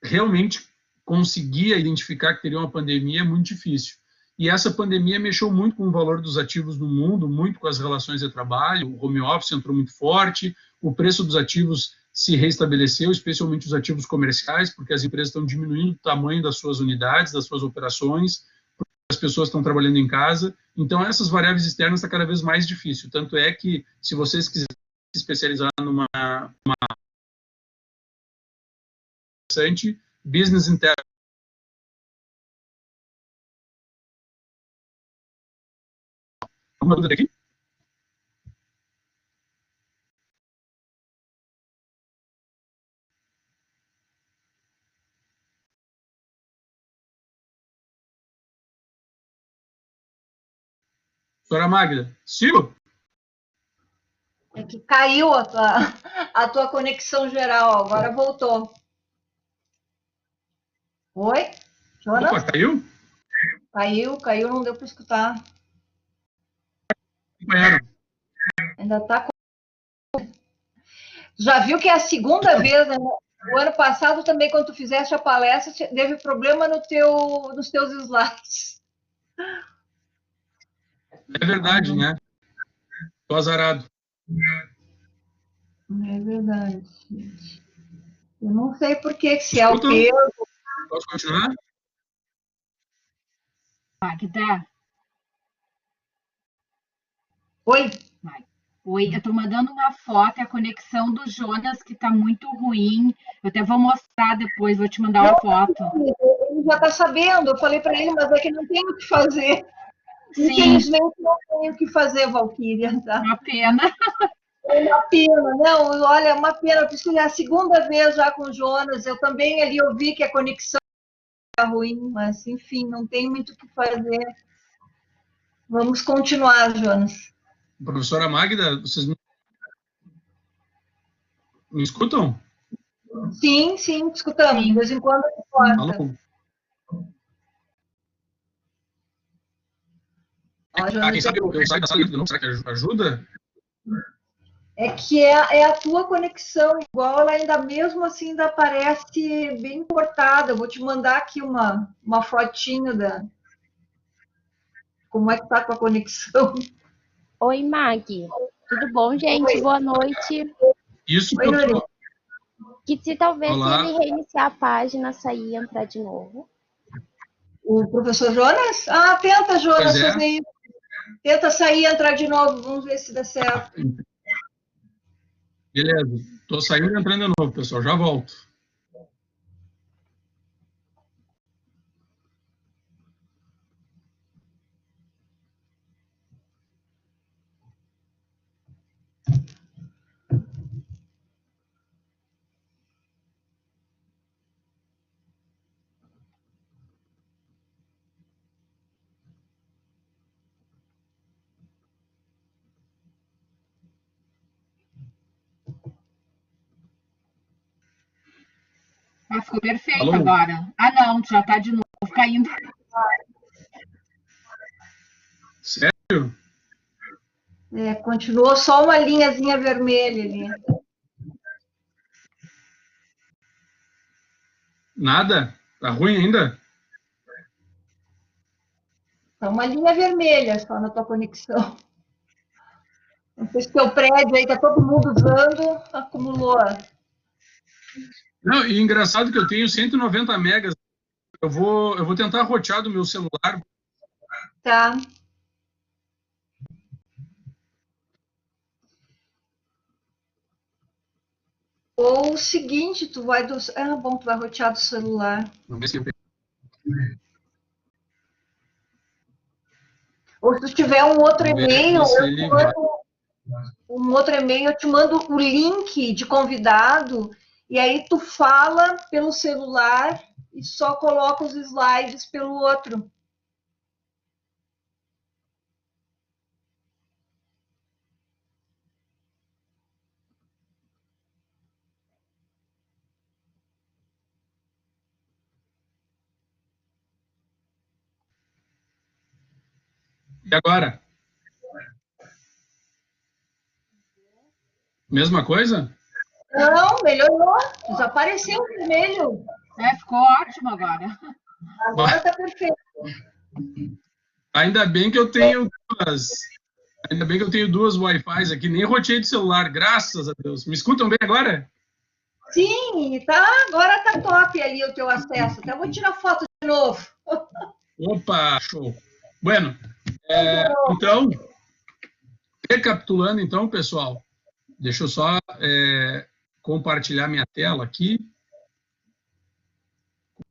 realmente conseguia identificar que teria uma pandemia é muito difícil. E essa pandemia mexeu muito com o valor dos ativos no mundo, muito com as relações de trabalho, o home office entrou muito forte, o preço dos ativos se restabeleceu, especialmente os ativos comerciais, porque as empresas estão diminuindo o tamanho das suas unidades, das suas operações, porque as pessoas estão trabalhando em casa. Então, essas variáveis externas está cada vez mais difícil. Tanto é que, se vocês quiserem se especializar numa interessante, business interno, alguma dúvida aqui? Senhora Magda, sigo? É que caiu a tua conexão geral, agora voltou. Oi? Jonas? Opa, caiu? Caiu, não deu para escutar. Companheiro. Ainda está. Já viu que é a segunda vez, né? O ano passado também, quando tu fizeste a palestra, teve problema nos teus slides. É verdade, né? Tô azarado. É verdade, gente. Eu não sei por que, se é o Escutam? peso. Posso continuar? Magda. Oi? Oi, eu estou mandando uma foto, é a conexão do Jonas que está muito ruim. Eu até vou mostrar depois, vou te mandar uma foto. Ele já está sabendo, eu falei para ele, mas é que não tem o que fazer. Sim, Infelizmente, não tem o que fazer, Valquíria. Tá? uma pena. É uma pena, não, olha, é uma pena, porque é a segunda vez já com o Jonas, eu também ali ouvi que a conexão era ruim, mas enfim, não tem muito o que fazer. Vamos continuar, Jonas. Professora Magda, vocês me escutam? Sim, escutamos, de vez em quando ele corta. Alô? Ó, Jonas, Quem sabe eu saio da sala de novo, será que ajuda? é que é a tua conexão, igual ela ainda mesmo assim ainda parece bem cortada. Eu vou te mandar aqui uma fotinho da como é que tá com a conexão. Oi, Mag. Tudo bom, gente? Oi. Boa noite. Isso Oi, que eu Nuri. tô... Que se talvez Olá. ele reiniciar a página, sair e entrar de novo. O professor Jonas? Ah, tenta, Jonas, Pois é. fazer isso. Tenta sair e entrar de novo, vamos ver se dá certo. Beleza. Tô saindo e entrando de novo, pessoal. Já volto. Ah, ficou perfeito Alô? agora. Ah, não, já está de novo caindo. Sério? É, continuou só uma linhazinha vermelha ali. Nada? Tá ruim ainda? Tá uma linha vermelha só na tua conexão. Não sei se teu prédio aí tá todo mundo usando, acumulou. Não, e engraçado que eu tenho 190 megas. Eu vou tentar rotear do meu celular. Tá. Ou o seguinte, tu vai do. Ah, bom, tu vai rotear do celular. Vamos ver se eu... Ou se tu tiver um outro Vamos ver e-mail, se ele vai. um outro e-mail, eu te mando o link de convidado, e aí tu fala pelo celular e só coloca os slides pelo outro. E agora? Mesma coisa? Não, melhorou. Desapareceu o vermelho. É, ficou ótimo agora. Agora tá perfeito. Ainda bem que eu tenho duas. Ainda bem que eu tenho duas Wi-Fi aqui. Nem roteei de celular, graças a Deus. Me escutam bem agora? Sim, tá, agora tá top ali o teu acesso. Até vou tirar foto de novo. Opa, show. Bueno, então, recapitulando então, pessoal, deixa eu só compartilhar minha tela aqui.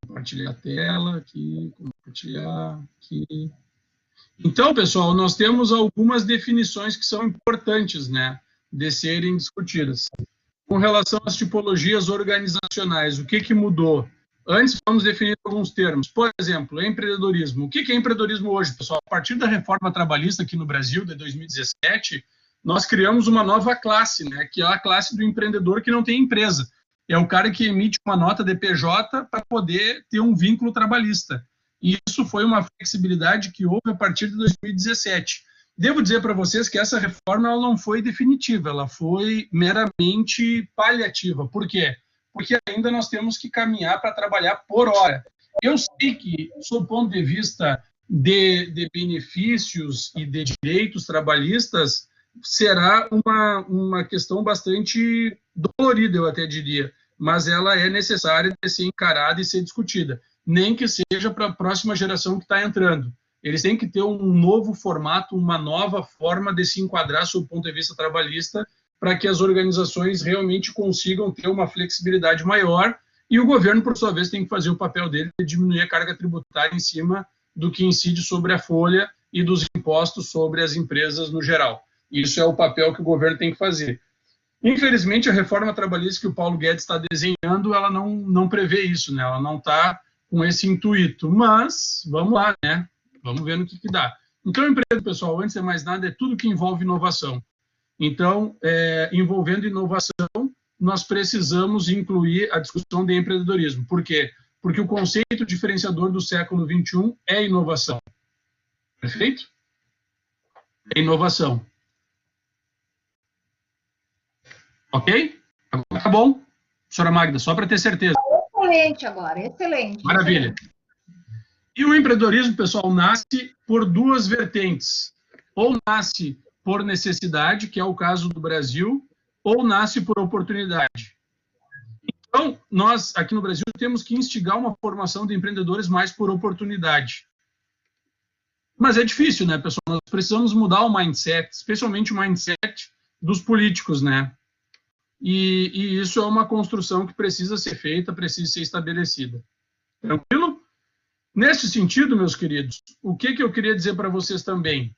Compartilhar a tela aqui, compartilhar aqui. Então, pessoal, nós temos algumas definições que são importantes, né, de serem discutidas. Com relação às tipologias organizacionais, o que mudou? Antes, vamos definir alguns termos. Por exemplo, empreendedorismo. O que é empreendedorismo hoje, pessoal? A partir da reforma trabalhista aqui no Brasil, de 2017, nós criamos uma nova classe, né, que é a classe do empreendedor que não tem empresa. É o cara que emite uma nota de PJ para poder ter um vínculo trabalhista. E isso foi uma flexibilidade que houve a partir de 2017. Devo dizer para vocês que essa reforma ela não foi definitiva, ela foi meramente paliativa. Por quê? Porque ainda nós temos que caminhar para trabalhar por hora. Eu sei que, sob o ponto de vista de benefícios e de direitos trabalhistas, será uma questão bastante dolorida, eu até diria, mas ela é necessária de ser encarada e ser discutida, nem que seja para a próxima geração que está entrando. Eles têm que ter um novo formato, uma nova forma de se enquadrar sob o ponto de vista trabalhista, para que as organizações realmente consigam ter uma flexibilidade maior, e o governo, por sua vez, tem que fazer o papel dele de diminuir a carga tributária em cima do que incide sobre a folha e dos impostos sobre as empresas no geral. Isso é o papel que o governo tem que fazer. Infelizmente, a reforma trabalhista que o Paulo Guedes está desenhando, ela não prevê isso, né? Ela não está com esse intuito, mas vamos lá, né? Vamos ver no que dá. Então, emprego, pessoal, antes de mais nada, é tudo que envolve inovação. Então, envolvendo inovação, nós precisamos incluir a discussão de empreendedorismo. Por quê? Porque o conceito diferenciador do século XXI é inovação. Perfeito? É inovação. Ok? Agora tá bom? Professora Magda, só para ter certeza. Excelente agora, excelente. Maravilha. E o empreendedorismo, pessoal, nasce por duas vertentes. Ou nasce por necessidade, que é o caso do Brasil, ou nasce por oportunidade. Então, nós, aqui no Brasil, temos que instigar uma formação de empreendedores mais por oportunidade. Mas é difícil, né, pessoal? Nós precisamos mudar o mindset, especialmente o mindset dos políticos, né? E isso é uma construção que precisa ser feita, precisa ser estabelecida. Tranquilo? Nesse sentido, meus queridos, o que eu queria dizer para vocês também?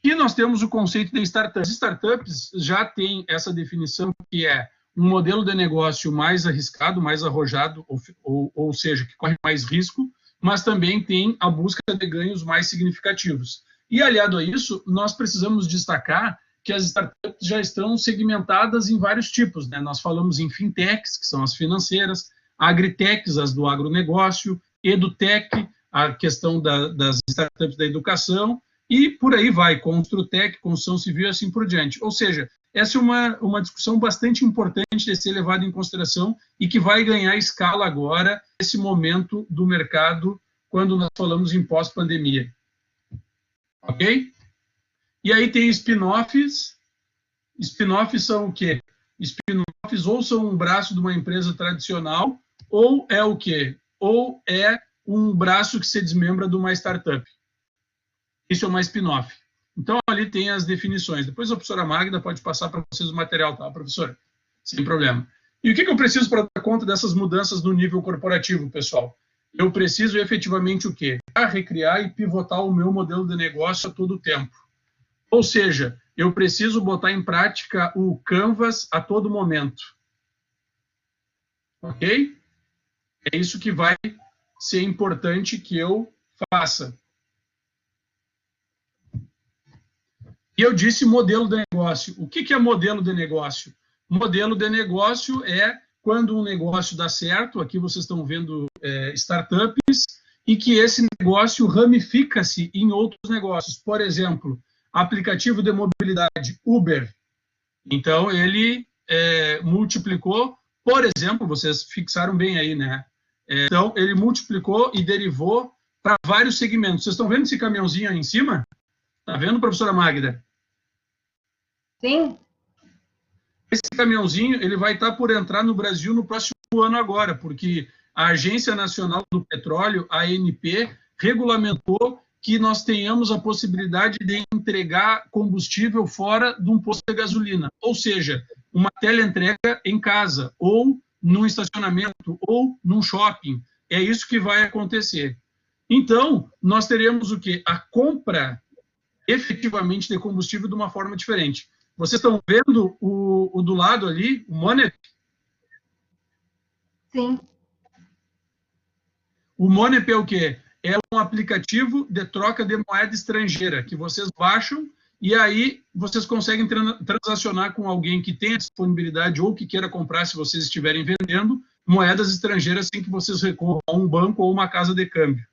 Que nós temos o conceito de startups. Startups já tem essa definição que é um modelo de negócio mais arriscado, mais arrojado, ou seja, que corre mais risco, mas também tem a busca de ganhos mais significativos. E, aliado a isso, nós precisamos destacar que as startups já estão segmentadas em vários tipos, né? Nós falamos em fintechs, que são as financeiras, agritechs, as do agronegócio, edutech, a questão das startups da educação, e por aí vai, Construtec, construção civil e assim por diante. Ou seja, essa é uma discussão bastante importante de ser levada em consideração e que vai ganhar escala agora, nesse momento do mercado, quando nós falamos em pós-pandemia. Ok? E aí tem spin-offs. Spin-offs são o quê? Spin-offs ou são um braço de uma empresa tradicional, ou é o quê? Ou é um braço que se desmembra de uma startup. Isso é uma spin-off. Então, ali tem as definições. Depois a professora Magda pode passar para vocês o material, tá, professora? Sem problema. E o que eu preciso para dar conta dessas mudanças no nível corporativo, pessoal? Eu preciso efetivamente o quê? Recriar e pivotar o meu modelo de negócio a todo tempo. Ou seja, eu preciso botar em prática o Canvas a todo momento. Ok? É isso que vai ser importante que eu faça. E eu disse modelo de negócio. O que é modelo de negócio? Modelo de negócio é quando um negócio dá certo, aqui vocês estão vendo startups, e que esse negócio ramifica-se em outros negócios. Por exemplo, aplicativo de mobilidade, Uber. Então, ele multiplicou, por exemplo, vocês fixaram bem aí, né? Então, ele multiplicou e derivou para vários segmentos. Vocês estão vendo esse caminhãozinho aí em cima? Está vendo, professora Magda? Sim. Esse caminhãozinho ele vai estar por entrar no Brasil no próximo ano agora, porque a Agência Nacional do Petróleo, a ANP, regulamentou que nós tenhamos a possibilidade de entregar combustível fora de um posto de gasolina, ou seja, uma teleentrega em casa, ou num estacionamento, ou num shopping. É isso que vai acontecer. Então, nós teremos o quê? A compra efetivamente de combustível de uma forma diferente. Vocês estão vendo o do lado ali, o Monep? Sim. O Monep é o quê? É um aplicativo de troca de moeda estrangeira, que vocês baixam e aí vocês conseguem transacionar com alguém que tenha disponibilidade ou que queira comprar, se vocês estiverem vendendo, moedas estrangeiras sem que vocês recorram a um banco ou uma casa de câmbio.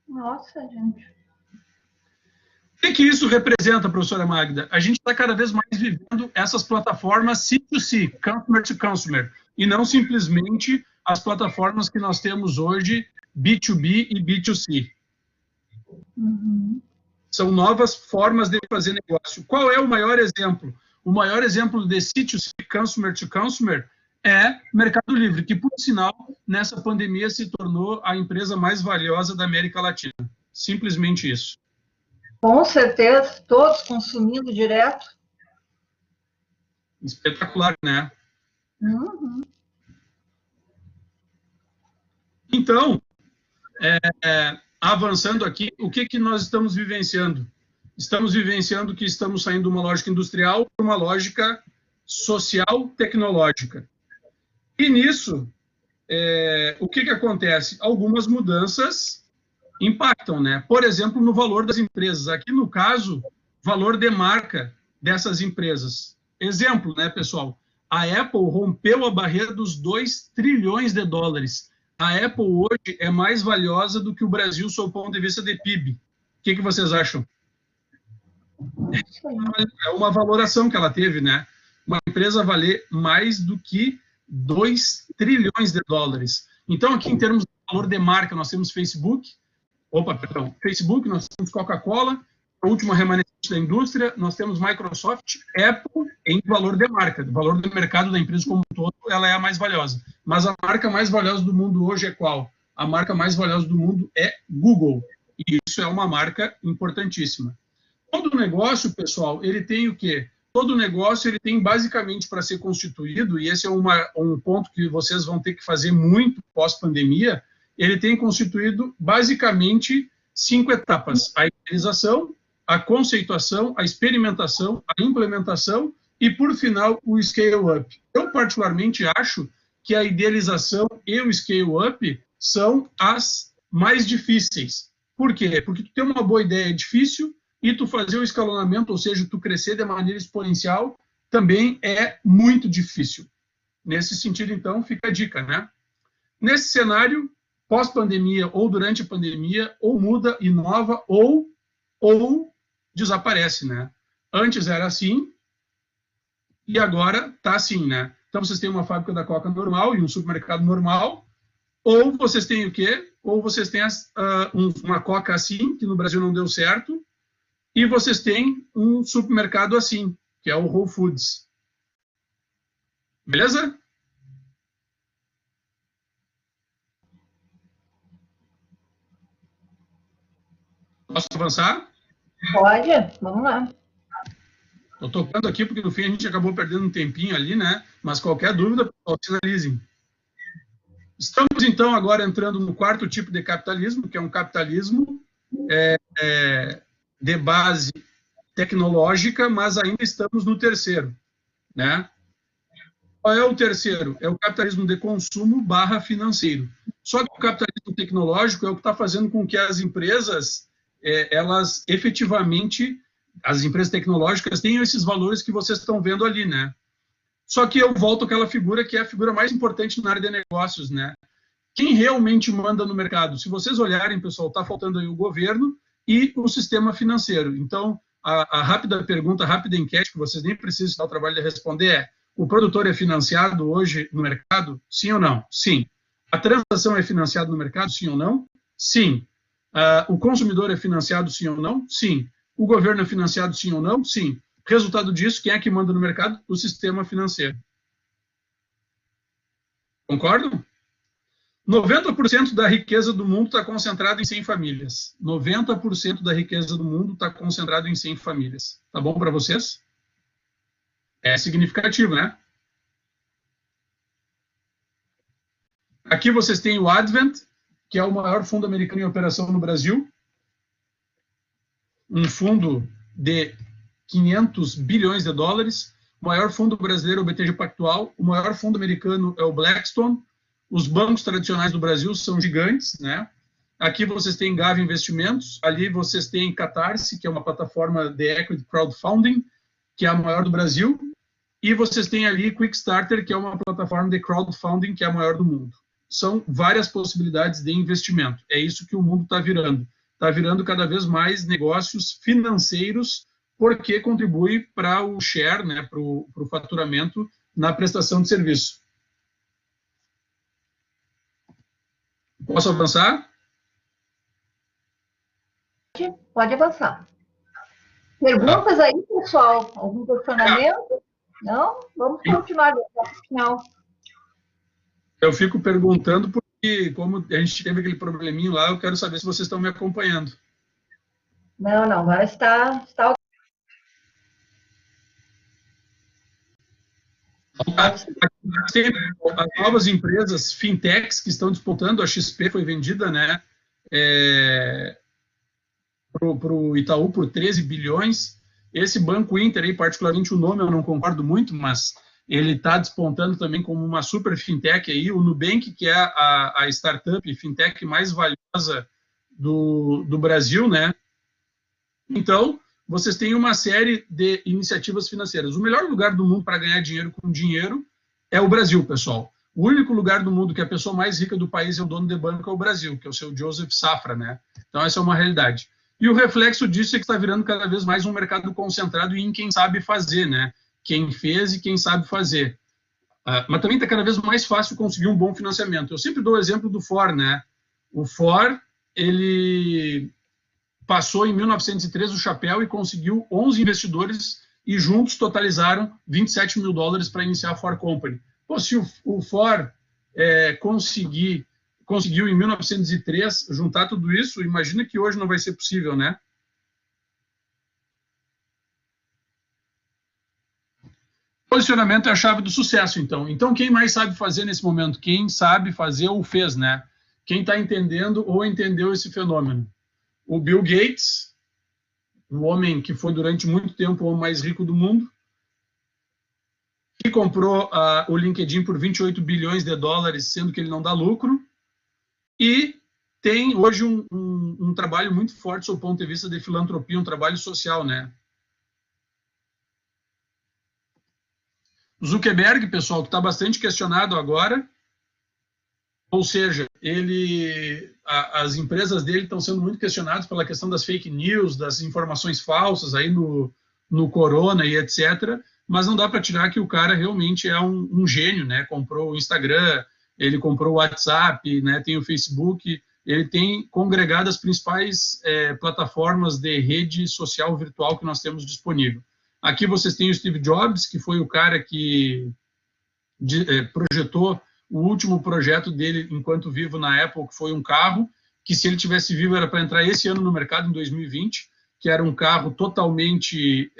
Nossa, gente. O que isso representa, professora Magda? A gente está cada vez mais vivendo essas plataformas C2C, Customer to Consumer, e não simplesmente as plataformas que nós temos hoje, B2B e B2C. Uhum. São novas formas de fazer negócio. Qual é o maior exemplo? O maior exemplo de C2C, Customer to Consumer, é Mercado Livre, que, por sinal, nessa pandemia se tornou a empresa mais valiosa da América Latina. Simplesmente isso. Com certeza, todos consumindo direto. Espetacular, né? Uhum. Então, avançando aqui, o que nós estamos vivenciando? Estamos vivenciando que estamos saindo de uma lógica industrial para uma lógica social tecnológica. E nisso, o que acontece? Algumas mudanças impactam, né? Por exemplo, no valor das empresas. Aqui, no caso, valor de marca dessas empresas. Exemplo, né, pessoal? A Apple rompeu a barreira dos 2 trilhões de dólares. A Apple hoje é mais valiosa do que o Brasil, sob o ponto de vista de PIB. O que vocês acham? É uma valoração que ela teve, né? Uma empresa valer mais do que 2 trilhões de dólares. Então, aqui, em termos de valor de marca, nós temos Facebook, nós temos Coca-Cola, a última remanescente da indústria, nós temos Microsoft, Apple, em valor de marca, o valor do mercado da empresa como um todo, ela é a mais valiosa. Mas a marca mais valiosa do mundo hoje é qual? A marca mais valiosa do mundo é Google, e isso é uma marca importantíssima. Todo negócio, pessoal, ele tem o quê? Todo negócio ele tem basicamente para ser constituído, e esse é um ponto que vocês vão ter que fazer muito pós-pandemia, ele tem constituído basicamente 5 etapas: a idealização, a conceituação, a experimentação, a implementação e, por final, o scale-up. Eu, particularmente, acho que a idealização e o scale-up são as mais difíceis. Por quê? Porque tu ter uma boa ideia é difícil, e tu fazer o escalonamento, ou seja, tu crescer de maneira exponencial, também é muito difícil. Nesse sentido, então, fica a dica, né? Nesse cenário, pós-pandemia ou durante a pandemia, ou muda, inova, ou desaparece, né? Antes era assim, e agora está assim, né? Então, vocês têm uma fábrica da Coca normal e um supermercado normal, ou vocês têm o quê? Ou vocês têm uma Coca assim, que no Brasil não deu certo, e vocês têm um supermercado assim, que é o Whole Foods. Beleza? Posso avançar? Pode, vamos lá. Estou tocando aqui porque no fim a gente acabou perdendo um tempinho ali, né? Mas qualquer dúvida, pessoal, sinalizem. Estamos então agora entrando no 4º tipo de capitalismo, que é um capitalismo de base tecnológica, mas ainda estamos no 3º, né? Qual é o 3º? É o capitalismo de consumo / financeiro. Só que o capitalismo tecnológico é o que está fazendo com que as empresas, elas efetivamente, as empresas tecnológicas tenham esses valores que vocês estão vendo ali, né? Só que eu volto àquela figura que é a figura mais importante na área de negócios, né? Quem realmente manda no mercado? Se vocês olharem, pessoal, está faltando aí o governo e o sistema financeiro. Então, a rápida pergunta, a rápida enquete, que vocês nem precisam dar o trabalho de responder é: o produtor é financiado hoje no mercado? Sim ou não? Sim. A transação é financiada no mercado? Sim ou não? Sim. O consumidor é financiado? Sim ou não? Sim. O governo é financiado? Sim ou não? Sim. Resultado disso, quem é que manda no mercado? O sistema financeiro. Concordam? 90% da riqueza do mundo está concentrado em 100 famílias. 90% da riqueza do mundo está concentrado em 100 famílias. Tá bom para vocês? É significativo, né? Aqui vocês têm o Advent, que é o maior fundo americano em operação no Brasil. Um fundo de 500 bilhões de dólares. O maior fundo brasileiro é o BTG Pactual. O maior fundo americano é o Blackstone. Os bancos tradicionais do Brasil são gigantes, né? Aqui vocês têm Gava Investimentos, ali vocês têm Catarse, que é uma plataforma de equity crowdfunding, que é a maior do Brasil, e vocês têm ali Quickstarter, que é uma plataforma de crowdfunding, que é a maior do mundo. São várias possibilidades de investimento. É isso que o mundo está virando. Está virando cada vez mais negócios financeiros, porque contribui para o share, né, para o faturamento na prestação de serviço. Posso avançar? Pode avançar. Perguntas aí, pessoal? Algum questionamento? Não? Vamos continuar até o final. Eu fico perguntando porque, como a gente teve aquele probleminho lá, eu quero saber se vocês estão me acompanhando. Não, agora está Tem as novas empresas fintechs que estão despontando. A XP foi vendida, né, para o Itaú por 13 bilhões. Esse Banco Inter, aí, particularmente o nome eu não concordo muito, mas ele está despontando também como uma super fintech. Aí. O Nubank, que é a startup fintech mais valiosa do Brasil, né? Então, vocês têm uma série de iniciativas financeiras. O melhor lugar do mundo para ganhar dinheiro com dinheiro é o Brasil, pessoal. O único lugar do mundo que a pessoa mais rica do país é o dono de banco é o Brasil, que é o seu Joseph Safra, né? Então, essa é uma realidade. E o reflexo disso é que está virando cada vez mais um mercado concentrado em quem sabe fazer, né? Quem fez e quem sabe fazer. Mas também está cada vez mais fácil conseguir um bom financiamento. Eu sempre dou o exemplo do FOR, né? O FOR, ele passou em 1903 o chapéu e conseguiu 11 investidores e juntos totalizaram 27 mil dólares para iniciar a FOR Company. Pô, se o FOR conseguiu em 1903 juntar tudo isso, imagina que hoje não vai ser possível, né? Posicionamento é a chave do sucesso, então. Então, quem mais sabe fazer nesse momento? Quem sabe fazer ou fez, né? Quem está entendendo ou entendeu esse fenômeno? O Bill Gates, um homem que foi durante muito tempo o homem mais rico do mundo, que comprou o LinkedIn por 28 bilhões de dólares, sendo que ele não dá lucro, e tem hoje um trabalho muito forte sob o ponto de vista de filantropia, um trabalho social, né? Zuckerberg, pessoal, que está bastante questionado agora, ou seja, as empresas dele estão sendo muito questionadas pela questão das fake news, das informações falsas aí no corona e etc., mas não dá para tirar que o cara realmente é um gênio, né? Comprou o Instagram, ele comprou o WhatsApp, né? Tem o Facebook, ele tem congregado as principais plataformas de rede social virtual que nós temos disponível. Aqui vocês têm o Steve Jobs, que foi o cara que projetou o último projeto dele enquanto vivo na Apple, que foi um carro que, se ele tivesse vivo, era para entrar esse ano no mercado, em 2020, que era um carro totalmente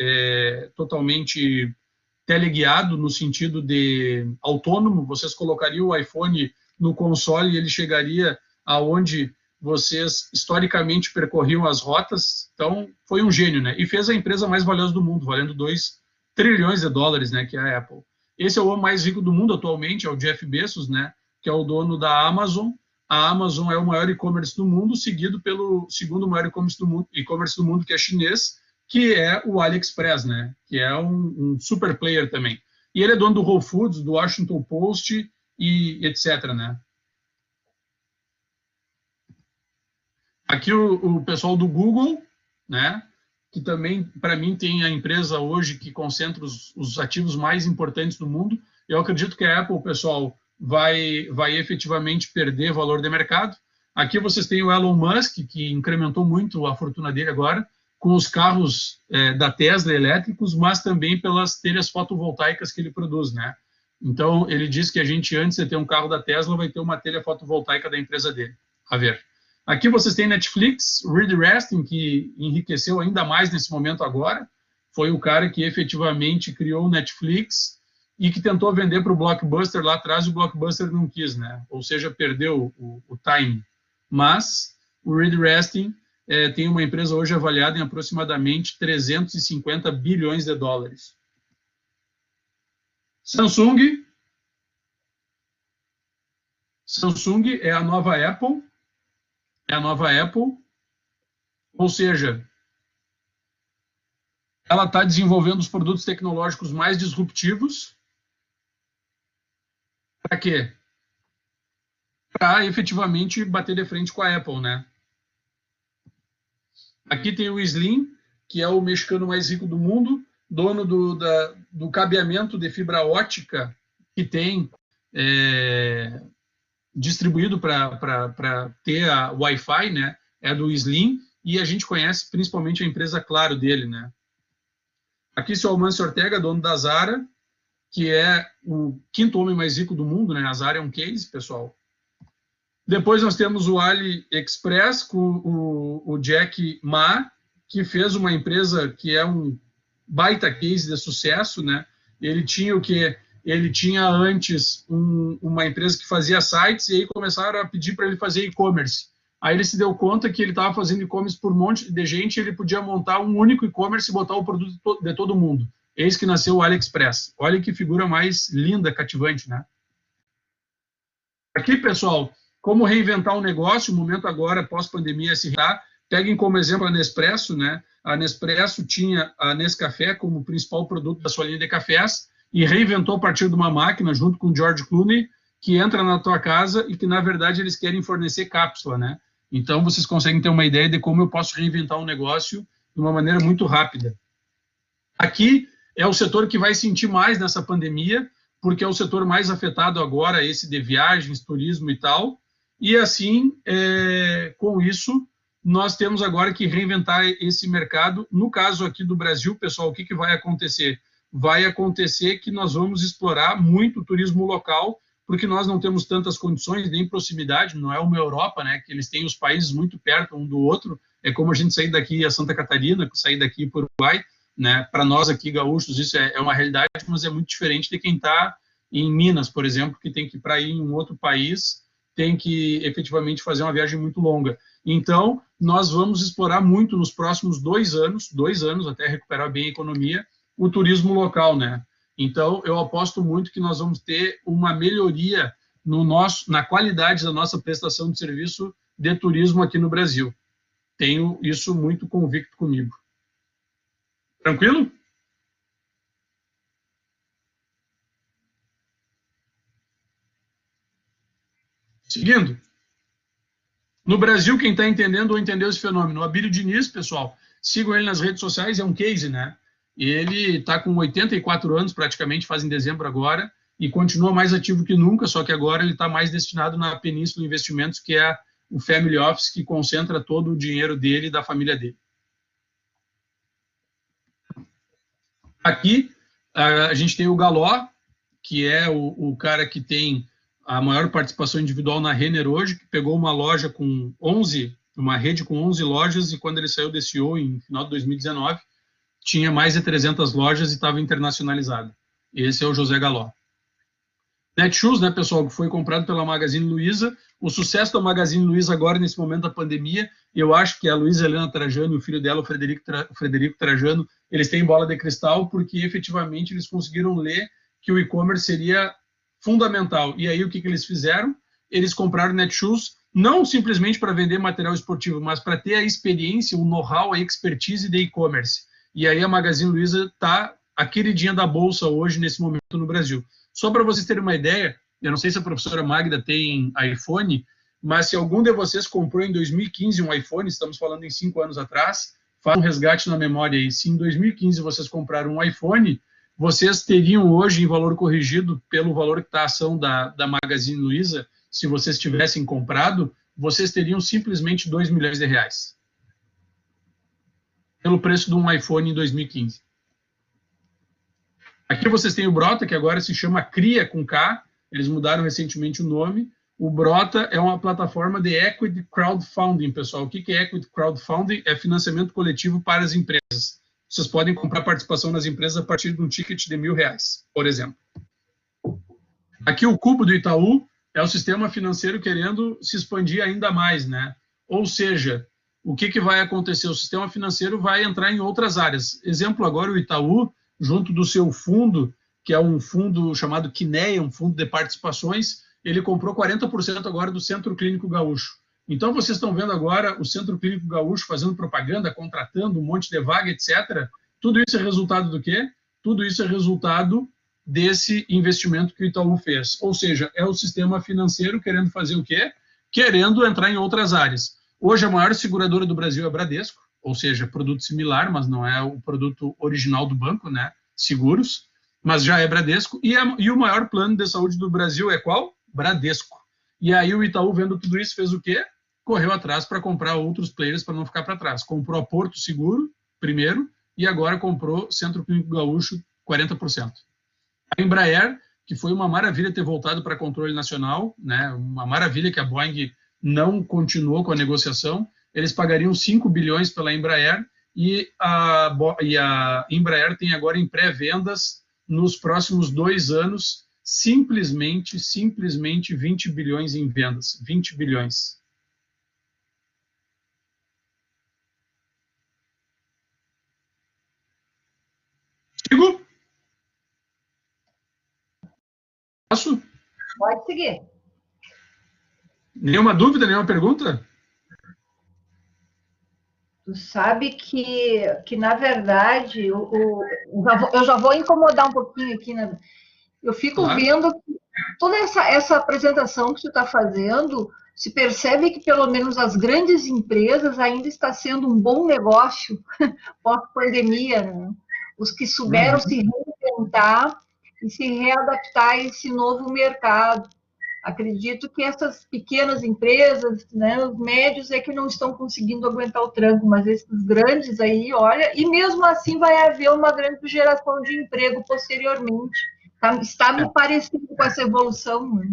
teleguiado, no sentido de autônomo. Vocês colocariam o iPhone no console e ele chegaria aonde vocês historicamente percorriam as rotas. Então, foi um gênio, né? E fez a empresa mais valiosa do mundo, valendo 2 trilhões de dólares, né? Que é a Apple. Esse é o homem mais rico do mundo atualmente, é o Jeff Bezos, né? Que é o dono da Amazon. A Amazon é o maior e-commerce do mundo, seguido pelo segundo maior e-commerce do mundo, que é chinês, que é o AliExpress, né? Que é um super player também. E ele é dono do Whole Foods, do Washington Post e etc, né? Aqui o pessoal do Google, né? Que também, para mim, tem a empresa hoje que concentra os ativos mais importantes do mundo. Eu acredito que a Apple, pessoal, vai efetivamente perder valor de mercado. Aqui vocês têm o Elon Musk, que incrementou muito a fortuna dele agora, com os carros da Tesla elétricos, mas também pelas telhas fotovoltaicas que ele produz, né? Então, ele diz que a gente, antes de ter um carro da Tesla, vai ter uma telha fotovoltaica da empresa dele. A ver. Aqui vocês têm Netflix, Reed Hastings, que enriqueceu ainda mais nesse momento agora. Foi o cara que efetivamente criou o Netflix e que tentou vender para o Blockbuster lá atrás, e o Blockbuster não quis, né? Ou seja, perdeu o time. Mas o Reed Hastings tem uma empresa hoje avaliada em aproximadamente 350 bilhões de dólares. Samsung é a nova Apple. é a nova Apple, ou seja, ela está desenvolvendo os produtos tecnológicos mais disruptivos. Para quê? Para efetivamente bater de frente com a Apple, né? Aqui tem o Slim, que é o mexicano mais rico do mundo, dono do cabeamento de fibra ótica que tem distribuído para ter a Wi-Fi, né? É do Slim, e a gente conhece principalmente a empresa Claro dele, né? Aqui seu Amancio Ortega, dono da Zara, que é o quinto homem mais rico do mundo, né? A Zara é um case, pessoal. Depois nós temos o AliExpress com o Jack Ma, que fez uma empresa que é um baita case de sucesso, né? Ele tinha o quê? Ele tinha antes uma empresa que fazia sites e aí começaram a pedir para ele fazer e-commerce. Aí ele se deu conta que ele estava fazendo e-commerce por um monte de gente e ele podia montar um único e-commerce e botar o produto de todo mundo. Eis que nasceu o AliExpress. Olha que figura mais linda, cativante, né? Aqui, pessoal, como reinventar um negócio, o momento agora, pós-pandemia, se reinventar. Peguem como exemplo a Nespresso, né? A Nespresso tinha a Nescafé como principal produto da sua linha de cafés e reinventou a partir de uma máquina, junto com o George Clooney, que entra na tua casa e que, na verdade, eles querem fornecer cápsula, né? Então, vocês conseguem ter uma ideia de como eu posso reinventar um negócio de uma maneira muito rápida. Aqui é o setor que vai sentir mais nessa pandemia, porque é o setor mais afetado agora, esse de viagens, turismo e tal. E assim, com isso, nós temos agora que reinventar esse mercado. No caso aqui do Brasil, pessoal, o que vai acontecer? Vai acontecer que nós vamos explorar muito o turismo local, porque nós não temos tantas condições, nem proximidade, não é uma Europa, né, que eles têm os países muito perto um do outro, é como a gente sair daqui a Santa Catarina, sair daqui para o Uruguai, né, para nós aqui gaúchos isso é uma realidade, mas é muito diferente de quem está em Minas, por exemplo, que tem que ir para ir em um outro país, tem que efetivamente fazer uma viagem muito longa. Então, nós vamos explorar muito nos próximos 2 anos, até recuperar bem a economia, o turismo local, né? Então, eu aposto muito que nós vamos ter uma melhoria na qualidade da nossa prestação de serviço de turismo aqui no Brasil. Tenho isso muito convicto comigo. Tranquilo? Seguindo. No Brasil, quem está entendendo ou entendeu esse fenômeno? O Abílio Diniz, pessoal, sigam ele nas redes sociais, é um case, né? Ele está com 84 anos, praticamente, faz em dezembro agora, e continua mais ativo que nunca, só que agora ele está mais destinado na Península Investimentos, que é o Family Office, que concentra todo o dinheiro dele e da família dele. Aqui, a gente tem o Galó, que é o cara que tem a maior participação individual na Renner hoje, que pegou uma loja com 11, uma rede com 11 lojas, e quando ele saiu desse CEO, em final de 2019, tinha mais de 300 lojas e estava internacionalizado. Esse é o José Galó. Netshoes, né, pessoal, que foi comprado pela Magazine Luiza. O sucesso da Magazine Luiza agora, nesse momento da pandemia, eu acho que a Luiza Helena Trajano e o filho dela, o Frederico Trajano, eles têm bola de cristal, porque efetivamente eles conseguiram ler que o e-commerce seria fundamental. E aí o que eles fizeram? Eles compraram Netshoes, não simplesmente para vender material esportivo, mas para ter a experiência, o know-how, a expertise de e-commerce. E aí a Magazine Luiza está a queridinha da bolsa hoje, nesse momento, no Brasil. Só para vocês terem uma ideia, eu não sei se a professora Magda tem iPhone, mas se algum de vocês comprou em 2015 um iPhone, estamos falando em 5 anos atrás, faz um resgate na memória aí. Se em 2015 vocês compraram um iPhone, vocês teriam hoje, em valor corrigido pelo valor que está a ação da Magazine Luiza, se vocês tivessem comprado, vocês teriam simplesmente R$2 milhões. Pelo preço de um iPhone em 2015. Aqui vocês têm o Brota, que agora se chama Cria com K, eles mudaram recentemente o nome. O Brota é uma plataforma de equity crowdfunding, pessoal. O que é equity crowdfunding? É financiamento coletivo para as empresas. Vocês podem comprar participação nas empresas a partir de um ticket de R$1.000, por exemplo. Aqui o Cubo do Itaú é o sistema financeiro querendo se expandir ainda mais, né? Ou seja, o que vai acontecer? O sistema financeiro vai entrar em outras áreas. Exemplo agora, o Itaú, junto do seu fundo, que é um fundo chamado Quineia, um fundo de participações, ele comprou 40% agora do Centro Clínico Gaúcho. Então, vocês estão vendo agora o Centro Clínico Gaúcho fazendo propaganda, contratando um monte de vaga, etc. Tudo isso é resultado do quê? Tudo isso é resultado desse investimento que o Itaú fez. Ou seja, é o sistema financeiro querendo fazer o quê? Querendo entrar em outras áreas. Hoje, a maior seguradora do Brasil é a Bradesco, ou seja, produto similar, mas não é o produto original do banco, né? Seguros, mas já é Bradesco. E o maior plano de saúde do Brasil é qual? Bradesco. E aí o Itaú, vendo tudo isso, fez o quê? Correu atrás para comprar outros players para não ficar para trás. Comprou a Porto Seguro, primeiro, e agora comprou Centro Clínico Gaúcho, 40%. A Embraer, que foi uma maravilha ter voltado para controle nacional, né? Uma maravilha que a Boeing não continuou com a negociação, eles pagariam 5 bilhões pela Embraer, e a Embraer tem agora em pré-vendas, nos próximos 2 anos, simplesmente 20 bilhões em vendas. 20 bilhões. Sigo? Posso? Pode seguir. Nenhuma dúvida, nenhuma pergunta? Tu sabe que na verdade, eu já vou incomodar um pouquinho aqui, né? Eu fico Claro. vendo que toda essa apresentação que tu está fazendo, se percebe que pelo menos as grandes empresas ainda está sendo um bom negócio pós-pandemia, né? Os que souberam se reinventar e se readaptar a esse novo mercado. Acredito que essas pequenas empresas, né, os médios é que não estão conseguindo aguentar o tranco, mas esses grandes aí, olha, e mesmo assim vai haver uma grande geração de emprego posteriormente. Está me parecendo com essa evolução. Né?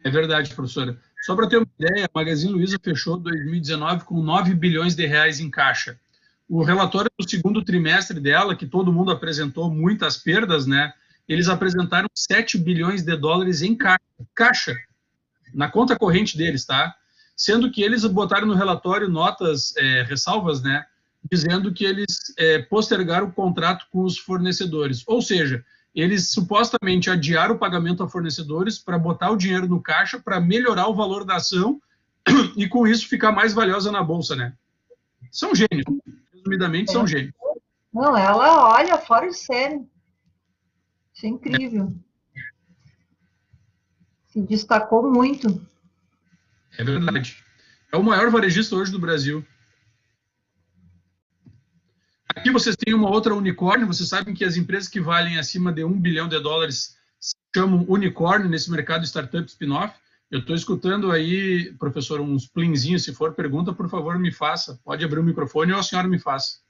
É verdade, professora. Só para ter uma ideia, a Magazine Luiza fechou 2019 com 9 bilhões de reais em caixa. O relatório do segundo trimestre dela, que todo mundo apresentou muitas perdas, né? Eles apresentaram 7 bilhões de dólares em caixa, na conta corrente deles, tá? Sendo que eles botaram no relatório notas, ressalvas, né? Dizendo que eles postergaram o contrato com os fornecedores. Ou seja, eles supostamente adiaram o pagamento a fornecedores para botar o dinheiro no caixa para melhorar o valor da ação e com isso ficar mais valiosa na bolsa, né? São gênios. Resumidamente, são gênios. Não, ela olha fora de série. Isso é incrível. Se destacou muito. É verdade. É o maior varejista hoje do Brasil. Aqui vocês têm uma outra unicórnio. Vocês sabem que as empresas que valem acima de 1 bilhão de dólares se chamam unicórnio nesse mercado startup spin-off. Eu estou escutando aí, professor, uns plinzinhos. Se for pergunta, por favor, me faça. Pode abrir o microfone ou a senhora me faça.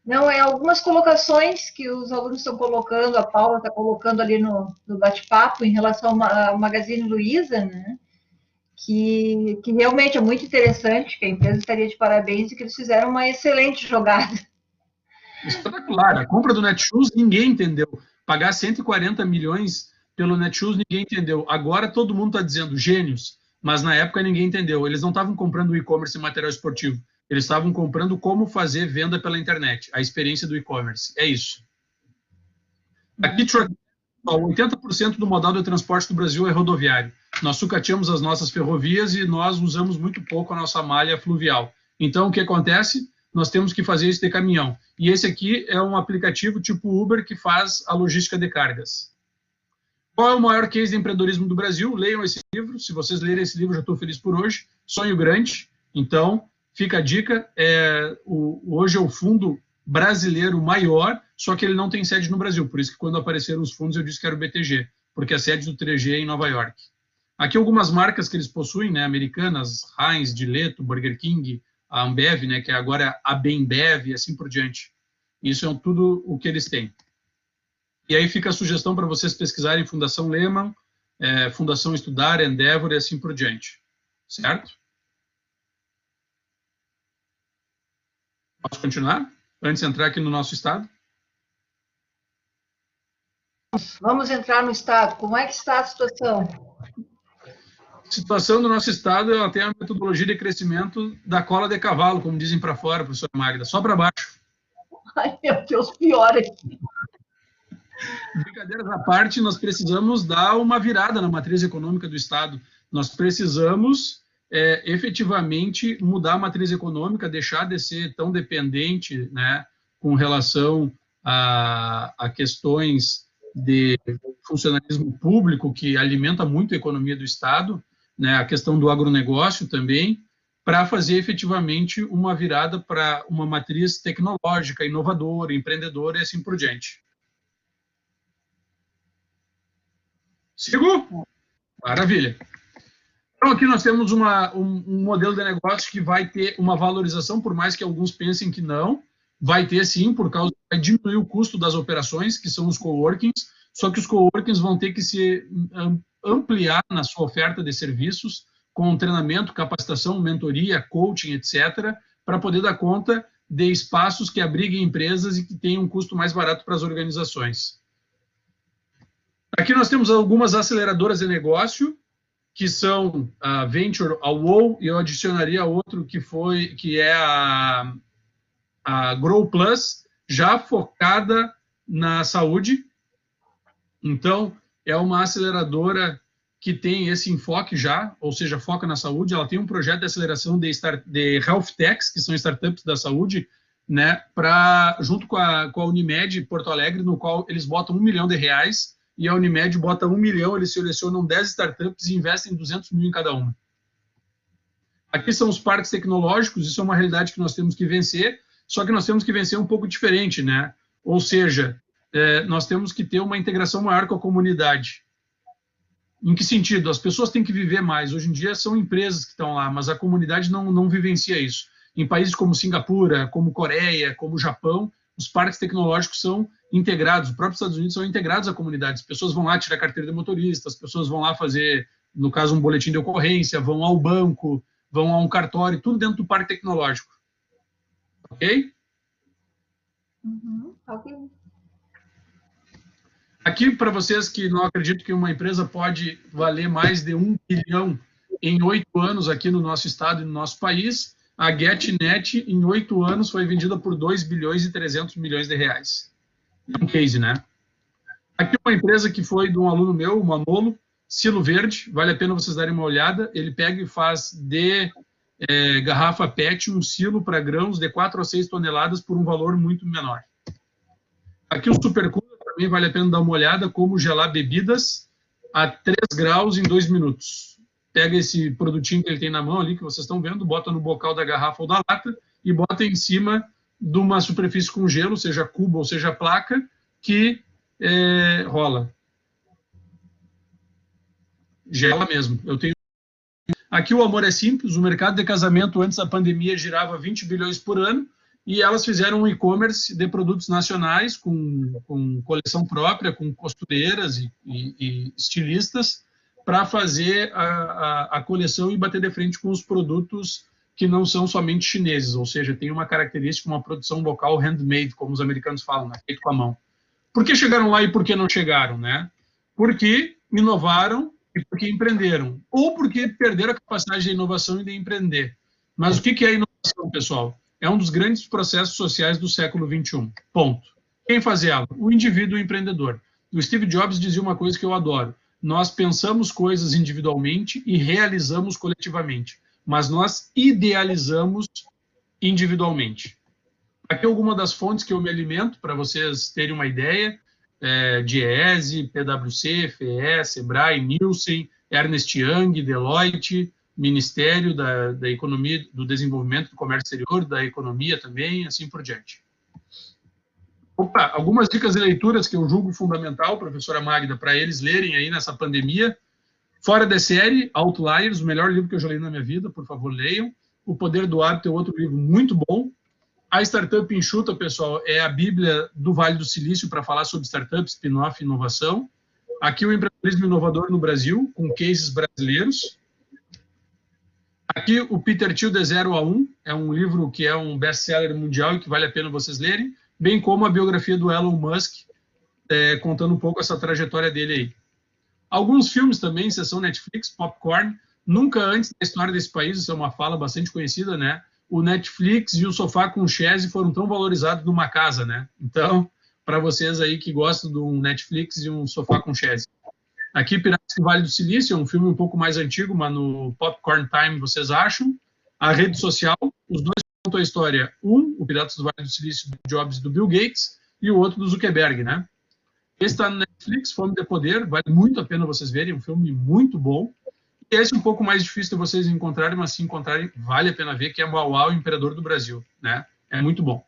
Não, é algumas colocações que os alunos estão colocando, a Paula está colocando ali no bate-papo em relação ao Magazine Luiza, né? Que realmente é muito interessante, que a empresa estaria de parabéns e que eles fizeram uma excelente jogada. Espetacular. A compra do Netshoes, ninguém entendeu. Pagar 140 milhões pelo Netshoes, ninguém entendeu. Agora todo mundo está dizendo gênios, mas na época ninguém entendeu. Eles não estavam comprando e-commerce e material esportivo. Eles estavam comprando como fazer venda pela internet, a experiência do e-commerce. É isso. Aqui, 80% do modal de transporte do Brasil é rodoviário. Nós sucateamos as nossas ferrovias e nós usamos muito pouco a nossa malha fluvial. Então, o que acontece? Nós temos que fazer isso de caminhão. E esse aqui é um aplicativo tipo Uber que faz a logística de cargas. Qual é o maior case de empreendedorismo do Brasil? Leiam esse livro. Se vocês lerem esse livro, já estou feliz por hoje. Sonho Grande. Então, fica a dica. Hoje é o fundo brasileiro maior, só que ele não tem sede no Brasil. Por isso que quando apareceram os fundos eu disse que era o BTG, porque a sede do 3G é em Nova York. Aqui algumas marcas que eles possuem, né, americanas, Heinz, Dileto, Burger King, a Ambev, né, que agora é a Bembev e assim por diante. Isso é tudo o que eles têm. E aí fica a sugestão para vocês pesquisarem Fundação Lehman, Fundação Estudar, Endeavor e assim por diante. Certo? Posso continuar? Antes de entrar aqui no nosso estado? Vamos entrar no estado. Como é que está a situação? A situação do nosso estado, ela tem a metodologia de crescimento da cola de cavalo, como dizem para fora, professora Magda, só para baixo. Ai, meu Deus, pior aqui. Brincadeiras à parte, nós precisamos dar uma virada na matriz econômica do estado. Nós precisamos efetivamente mudar a matriz econômica, deixar de ser tão dependente, né, com relação a questões de funcionalismo público, que alimenta muito a economia do Estado, né, a questão do agronegócio também, para fazer efetivamente uma virada para uma matriz tecnológica, inovadora, empreendedora e assim por diante. Sigo? Maravilha. Então, aqui nós temos um modelo de negócio que vai ter uma valorização, por mais que alguns pensem que não, vai ter sim, por causa que vai diminuir o custo das operações, que são os coworkings, só que os coworkings vão ter que se ampliar na sua oferta de serviços, com treinamento, capacitação, mentoria, coaching, etc., para poder dar conta de espaços que abriguem empresas e que tenham um custo mais barato para as organizações. Aqui nós temos algumas aceleradoras de negócio, que são a Venture, a WOW, e eu adicionaria outro que é a Grow Plus, já focada na saúde. Então, é uma aceleradora que tem esse enfoque já, ou seja, foca na saúde. Ela tem um projeto de aceleração de Health Techs, que são startups da saúde, né, junto com a Unimed Porto Alegre, no qual eles botam R$1 milhão, e a Unimed bota R$1 milhão, eles selecionam 10 startups e investem 200 mil em cada uma. Aqui são os parques tecnológicos, isso é uma realidade que nós temos que vencer, só que nós temos que vencer um pouco diferente, né? Ou seja, nós temos que ter uma integração maior com a comunidade. Em que sentido? As pessoas têm que viver mais. Hoje em dia são empresas que estão lá, mas a comunidade não vivencia isso. Em países como Singapura, como Coreia, como Japão, os parques tecnológicos são integrados. Os próprios Estados Unidos são integrados à comunidade. As pessoas vão lá tirar carteira de motorista, as pessoas vão lá fazer, no caso, um boletim de ocorrência, vão ao banco, vão a um cartório, tudo dentro do parque tecnológico. Ok? Ok. Aqui, para vocês que não acreditam que uma empresa pode valer mais de 1 bilhão em 8 anos aqui no nosso estado e no nosso país, a GetNet, em 8 anos, foi vendida por 2 bilhões e 300 milhões de reais. É um case, né? Aqui uma empresa que foi de um aluno meu, o Manolo, Silo Verde, vale a pena vocês darem uma olhada. Ele pega e faz de garrafa PET um silo para grãos de 4 a 6 toneladas por um valor muito menor. Aqui o Supercooler também vale a pena dar uma olhada, como gelar bebidas a 3 graus em 2 minutos. Pega esse produtinho que ele tem na mão ali, que vocês estão vendo, bota no bocal da garrafa ou da lata e bota em cima de uma superfície com gelo, seja cubo ou seja placa, que rola. Gela mesmo. Aqui o Amor é Simples, o mercado de casamento antes da pandemia girava 20 bilhões por ano, e elas fizeram um e-commerce de produtos nacionais, com coleção própria, com costureiras e estilistas, para fazer a coleção e bater de frente com os produtos que não são somente chineses, ou seja, tem uma característica, uma produção local handmade, como os americanos falam, né? Feito com a mão. Por que chegaram lá e por que não chegaram, né? Porque inovaram e porque empreenderam, ou porque perderam a capacidade de inovação e de empreender. Mas o que é inovação, pessoal? É um dos grandes processos sociais do século XXI. Ponto. Quem faz ela? O indivíduo empreendedor. O Steve Jobs dizia uma coisa que eu adoro. Nós pensamos coisas individualmente e realizamos coletivamente, mas nós idealizamos individualmente. Aqui alguma das fontes que eu me alimento, para vocês terem uma ideia, DIEESE, PwC, FEE, Sebrae, Nielsen, Ernst Young, Deloitte, Ministério da Economia, do Desenvolvimento do Comércio Exterior, da Economia também, assim por diante. Opa, algumas dicas de leituras que eu julgo fundamental, professora Magda, para eles lerem aí nessa pandemia. Fora de série, Outliers, o melhor livro que eu já li na minha vida, por favor, leiam. O Poder do Hábito é outro livro muito bom. A Startup Enxuta, pessoal, é a bíblia do Vale do Silício para falar sobre startups, spin-off e inovação. Aqui o Empreendedorismo Inovador no Brasil, com cases brasileiros. Aqui o Peter Thiel de 0 a 1, é um livro que é um best-seller mundial e que vale a pena vocês lerem, bem como a biografia do Elon Musk, contando um pouco essa trajetória dele aí. Alguns filmes também, sessão Netflix, Popcorn, nunca antes da história desse país, isso é uma fala bastante conhecida, né? O Netflix e o sofá com chaise foram tão valorizados numa casa, né? Então, para vocês aí que gostam de um Netflix e um sofá com chaise. Aqui, Piratas do Vale do Silício, é um filme um pouco mais antigo, mas no Popcorn Time vocês acham. A Rede Social, os dois contam a história. O Piratas do Vale do Silício, do Jobs e do Bill Gates, e o outro do Zuckerberg, né? Esse está no Netflix, Fome de Poder, vale muito a pena vocês verem, é um filme muito bom. E esse é um pouco mais difícil de vocês encontrarem, mas se encontrarem, vale a pena ver, que é Uau Uau, Imperador do Brasil, né? É muito bom.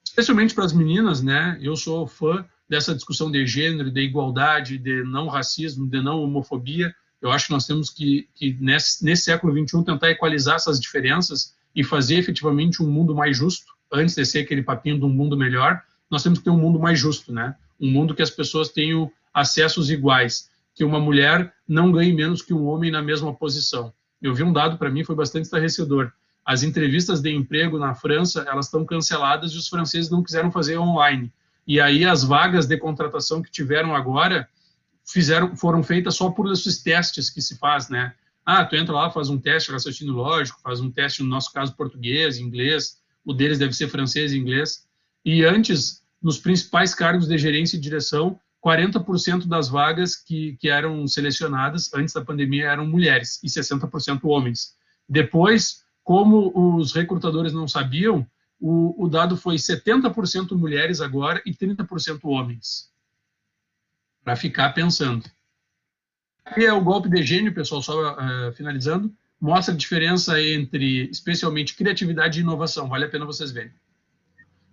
Especialmente para as meninas, né? Eu sou fã dessa discussão de gênero, de igualdade, de não racismo, de não homofobia. Eu acho que nós temos que nesse século XXI, tentar equalizar essas diferenças e fazer efetivamente um mundo mais justo, antes de ser aquele papinho de um mundo melhor. Nós temos que ter um mundo mais justo, né? Um mundo que as pessoas tenham acessos iguais, que uma mulher não ganhe menos que um homem na mesma posição. Eu vi um dado, para mim, foi bastante estarrecedor. As entrevistas de emprego na França, elas estão canceladas e os franceses não quiseram fazer online. E aí as vagas de contratação que tiveram agora foram feitas só por esses testes que se faz, né? Ah, tu entra lá, faz um teste de raciocínio lógico, faz um teste, no nosso caso, português, inglês, o deles deve ser francês e inglês. E antes, nos principais cargos de gerência e direção, 40% das vagas que eram selecionadas antes da pandemia eram mulheres e 60% homens. Depois, como os recrutadores não sabiam, o dado foi 70% mulheres agora e 30% homens. Para ficar pensando. E é o golpe de gênio, pessoal, só finalizando, mostra a diferença entre, especialmente, criatividade e inovação. Vale a pena vocês verem.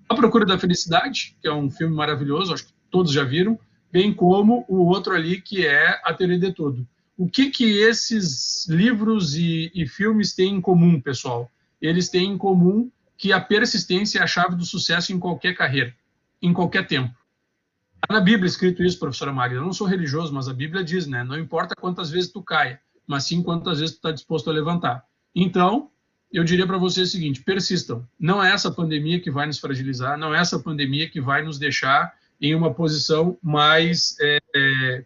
A Procura da Felicidade, que é um filme maravilhoso, acho que todos já viram, bem como o outro ali, que é A Teoria de Tudo. O que esses livros e filmes têm em comum, pessoal? Eles têm em comum que a persistência é a chave do sucesso em qualquer carreira, em qualquer tempo. Está na Bíblia escrito isso, professora Magda. Eu não sou religioso, mas a Bíblia diz, né? Não importa quantas vezes tu caia, mas sim quantas vezes tu está disposto a levantar. Então, eu diria para vocês o seguinte, persistam. Não é essa pandemia que vai nos fragilizar, não é essa pandemia que vai nos deixar em uma posição mais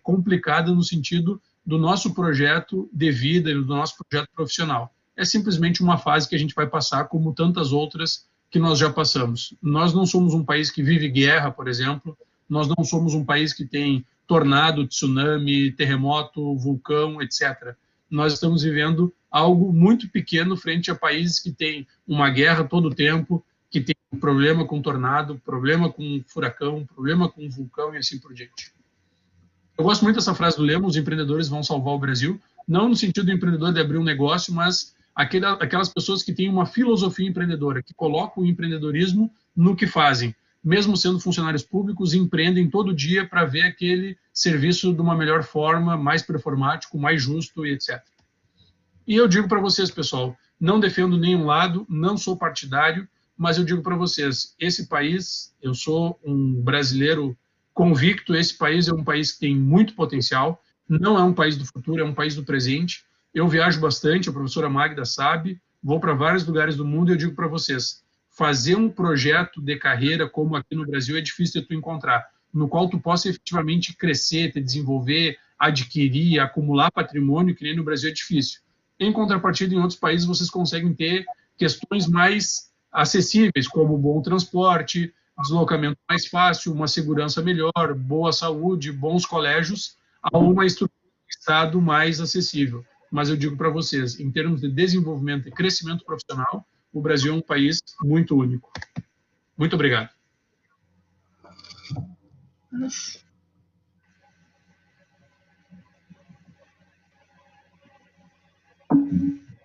complicada no sentido do nosso projeto de vida e do nosso projeto profissional. É simplesmente uma fase que a gente vai passar, como tantas outras que nós já passamos. Nós não somos um país que vive guerra, por exemplo, nós não somos um país que tem tornado, tsunami, terremoto, vulcão, etc. Nós estamos vivendo algo muito pequeno frente a países que têm uma guerra todo o tempo, que tem um problema com tornado, problema com furacão, problema com vulcão e assim por diante. Eu gosto muito dessa frase do Lemos, os empreendedores vão salvar o Brasil, não no sentido do empreendedor de abrir um negócio, mas aquelas pessoas que têm uma filosofia empreendedora, que colocam o empreendedorismo no que fazem. Mesmo sendo funcionários públicos, empreendem todo dia para ver aquele serviço de uma melhor forma, mais performático, mais justo e etc. E eu digo para vocês, pessoal, não defendo nenhum lado, não sou partidário, mas eu digo para vocês, esse país, eu sou um brasileiro convicto, esse país é um país que tem muito potencial, não é um país do futuro, é um país do presente. Eu viajo bastante, a professora Magda sabe, vou para vários lugares do mundo e eu digo para vocês, fazer um projeto de carreira como aqui no Brasil é difícil de tu encontrar, no qual tu possa efetivamente crescer, te desenvolver, adquirir, acumular patrimônio, que nem no Brasil é difícil. Em contrapartida, em outros países, vocês conseguem ter questões mais acessíveis, como bom transporte, deslocamento mais fácil, uma segurança melhor, boa saúde, bons colégios, a uma estrutura de Estado mais acessível. Mas eu digo para vocês, em termos de desenvolvimento e crescimento profissional, o Brasil é um país muito único. Muito obrigado.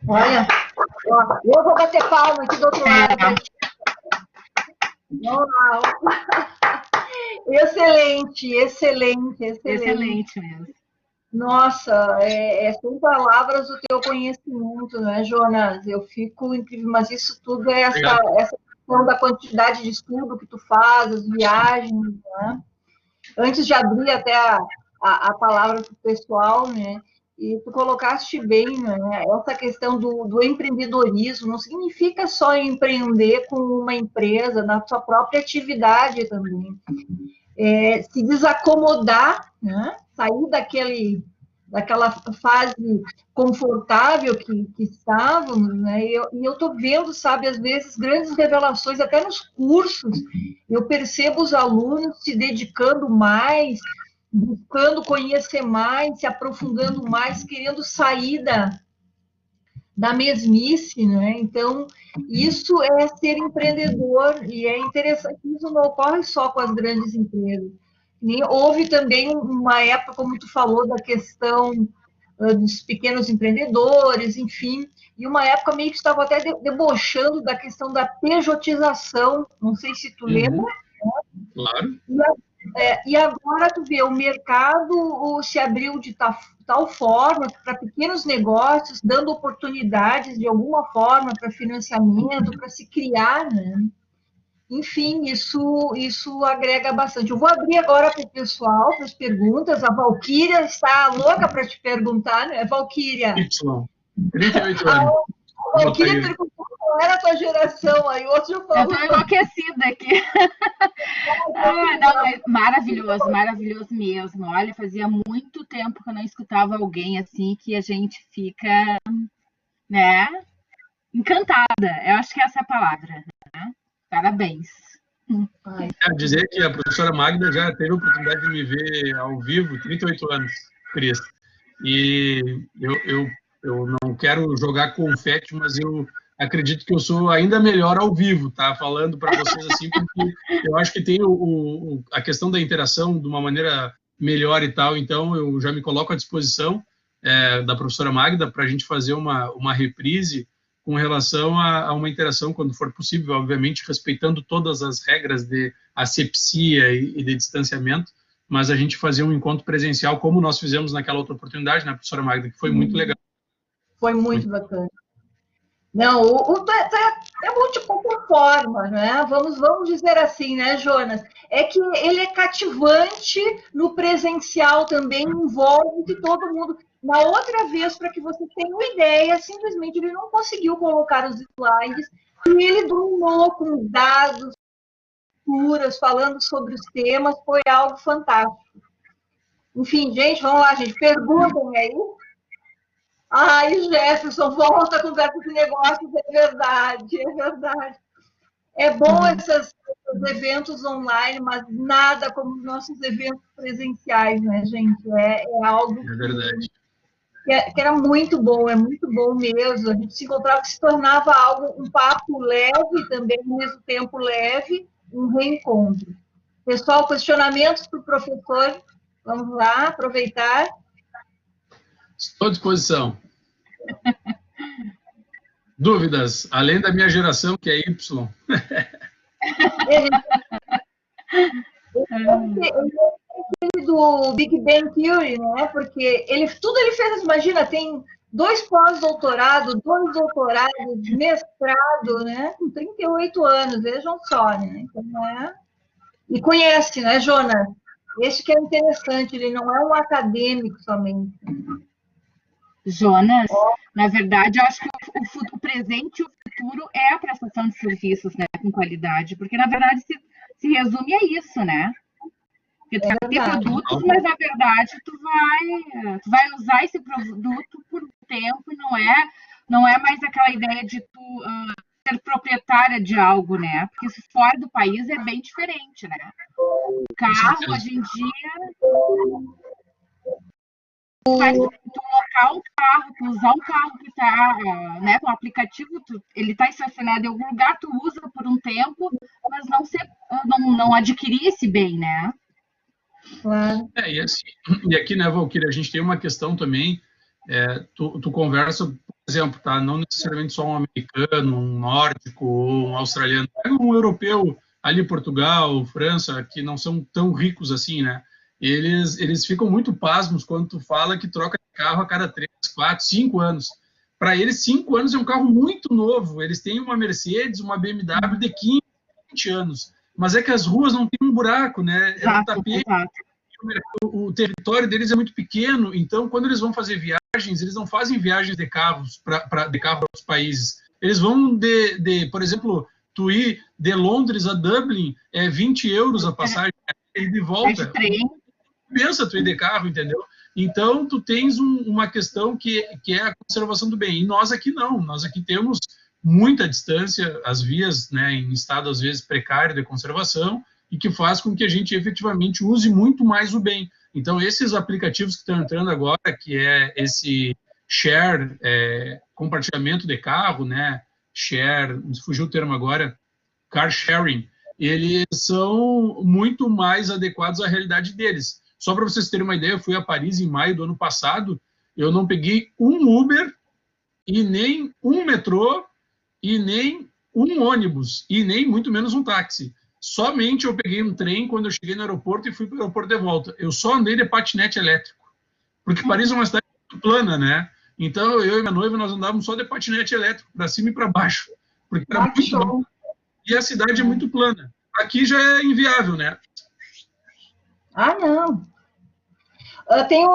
Olha, eu vou bater palma aqui do outro lado. Uau. Excelente, excelente, excelente. Excelente mesmo. Nossa, sem palavras o teu conhecimento, né, Jonas? Eu fico incrível, mas isso tudo é essa questão da quantidade de estudo que tu faz, as viagens, né? Antes de abrir até a palavra para o pessoal, né? E tu colocaste bem, né? Essa questão do empreendedorismo não significa só empreender com uma empresa, na sua própria atividade também. Se desacomodar, né? Sair daquela fase confortável que estávamos, né? E eu estou vendo, sabe, às vezes, grandes revelações, até nos cursos, eu percebo os alunos se dedicando mais, buscando conhecer mais, se aprofundando mais, querendo sair da mesmice, né? Então, isso é ser empreendedor, e é interessante, isso não ocorre só com as grandes empresas. Houve também uma época, como tu falou, da questão dos pequenos empreendedores, enfim, e uma época meio que estava até debochando da questão da pejotização, não sei se tu lembra. Claro. E agora tu vê, o mercado se abriu de tal forma para pequenos negócios, dando oportunidades de alguma forma para financiamento, para se criar, né? Enfim, isso agrega bastante. Eu vou abrir agora para o pessoal, para as perguntas. A Valquíria está louca para te perguntar, né, Valquíria? Y, 38 anos. A Valquíria perguntou qual era a tua geração, aí outro já falou. Eu estou enlouquecida aqui. Não, maravilhoso, maravilhoso mesmo. Olha, fazia muito tempo que eu não escutava alguém assim que a gente fica, né, encantada. Eu acho que essa é a palavra, né? Parabéns. Quero dizer que a professora Magda já teve a oportunidade de me ver ao vivo, 38 anos, Cris. E eu não quero jogar confete, mas eu acredito que eu sou ainda melhor ao vivo, tá? Falando para vocês assim, porque eu acho que tem a questão da interação de uma maneira melhor e tal, então eu já me coloco à disposição da professora Magda para a gente fazer uma reprise com relação a uma interação, quando for possível, obviamente respeitando todas as regras de asepsia e de distanciamento, mas a gente fazer um encontro presencial, como nós fizemos naquela outra oportunidade, né, professora Magda, que foi muito legal. Foi muito bacana. Não, é multiplataforma, né? Vamos dizer assim, né, Jonas? É que ele é cativante no presencial também, envolve todo mundo. Na outra vez, para que você tenha uma ideia, simplesmente ele não conseguiu colocar os slides e ele dominou com dados, puras, falando sobre os temas, foi algo fantástico. Enfim, gente, vamos lá, gente, perguntem aí. Ai, Jefferson, volta a conversa de negócios, é verdade, é verdade. É bom esses eventos online, mas nada como os nossos eventos presenciais, né, gente? É algo É verdade. Que era muito bom, é muito bom mesmo. A gente se encontrava, se tornava algo, um papo leve também, ao mesmo tempo leve, um reencontro. Pessoal, questionamentos para o professor? Vamos lá, aproveitar. Estou à disposição. Dúvidas, além da minha geração, que é Y. Ele do Big Bang Theory, né? Porque tudo ele fez, imagina, tem 2 pós-doutorados, 2 doutorados, mestrado, né? Com 38 anos, vejam só, né? Então, e conhece, né, Jonas? Esse que é interessante, ele não é um acadêmico somente. Jonas, na verdade, eu acho que o presente e o futuro é a prestação de serviços, né, com qualidade, porque, na verdade, se resume a isso, né? Porque tu vai ter produtos, mas, na verdade, tu vai usar esse produto por um tempo e não é mais aquela ideia de tu ser proprietária de algo, né? Porque isso fora do país é bem diferente, né? O carro, hoje em dia... Tu locar um carro, tu usar um carro que está, né, com o aplicativo, ele está estacionado em algum lugar, tu usa por um tempo, mas não adquirir esse bem, né? Claro. E aqui, né, Valquíria, a gente tem uma questão também, tu conversa, por exemplo, tá, não necessariamente só um americano, um nórdico ou um australiano, um europeu, ali Portugal, França, que não são tão ricos assim, né? Eles ficam muito pasmos quando tu fala que troca de carro a cada 3, 4, 5 anos. Para eles, 5 anos é um carro muito novo. Eles têm uma Mercedes, uma BMW de 15, 20 anos. Mas é que as ruas não têm um buraco, né? Exato, um tapete. exato. O território deles é muito pequeno. Então, quando eles vão fazer viagens, eles não fazem viagens de carros para outros países. Eles vão por exemplo, tu ir de Londres a Dublin, é 20 euros a passagem, e de volta. De trem. Pensa tu ir de carro, entendeu? Então, tu tens uma questão que é a conservação do bem. E nós aqui não. Nós aqui temos muita distância, as vias, né, em estado, às vezes, precário de conservação, e que faz com que a gente, efetivamente, use muito mais o bem. Então, esses aplicativos que estão entrando agora, que é esse share, compartilhamento de carro, né? Share, me fugiu o termo agora, car sharing, eles são muito mais adequados à realidade deles. Só para vocês terem uma ideia, eu fui a Paris em maio do ano passado, eu não peguei um Uber e nem um metrô e nem um ônibus e nem muito menos um táxi. Somente eu peguei um trem quando eu cheguei no aeroporto e fui para o aeroporto de volta. Eu só andei de patinete elétrico, porque Paris é uma cidade muito plana, né? Então, eu e minha noiva, nós andávamos só de patinete elétrico, para cima e para baixo, porque era muito bom. E a cidade é muito plana. Aqui já é inviável, né? Ah, não. Tem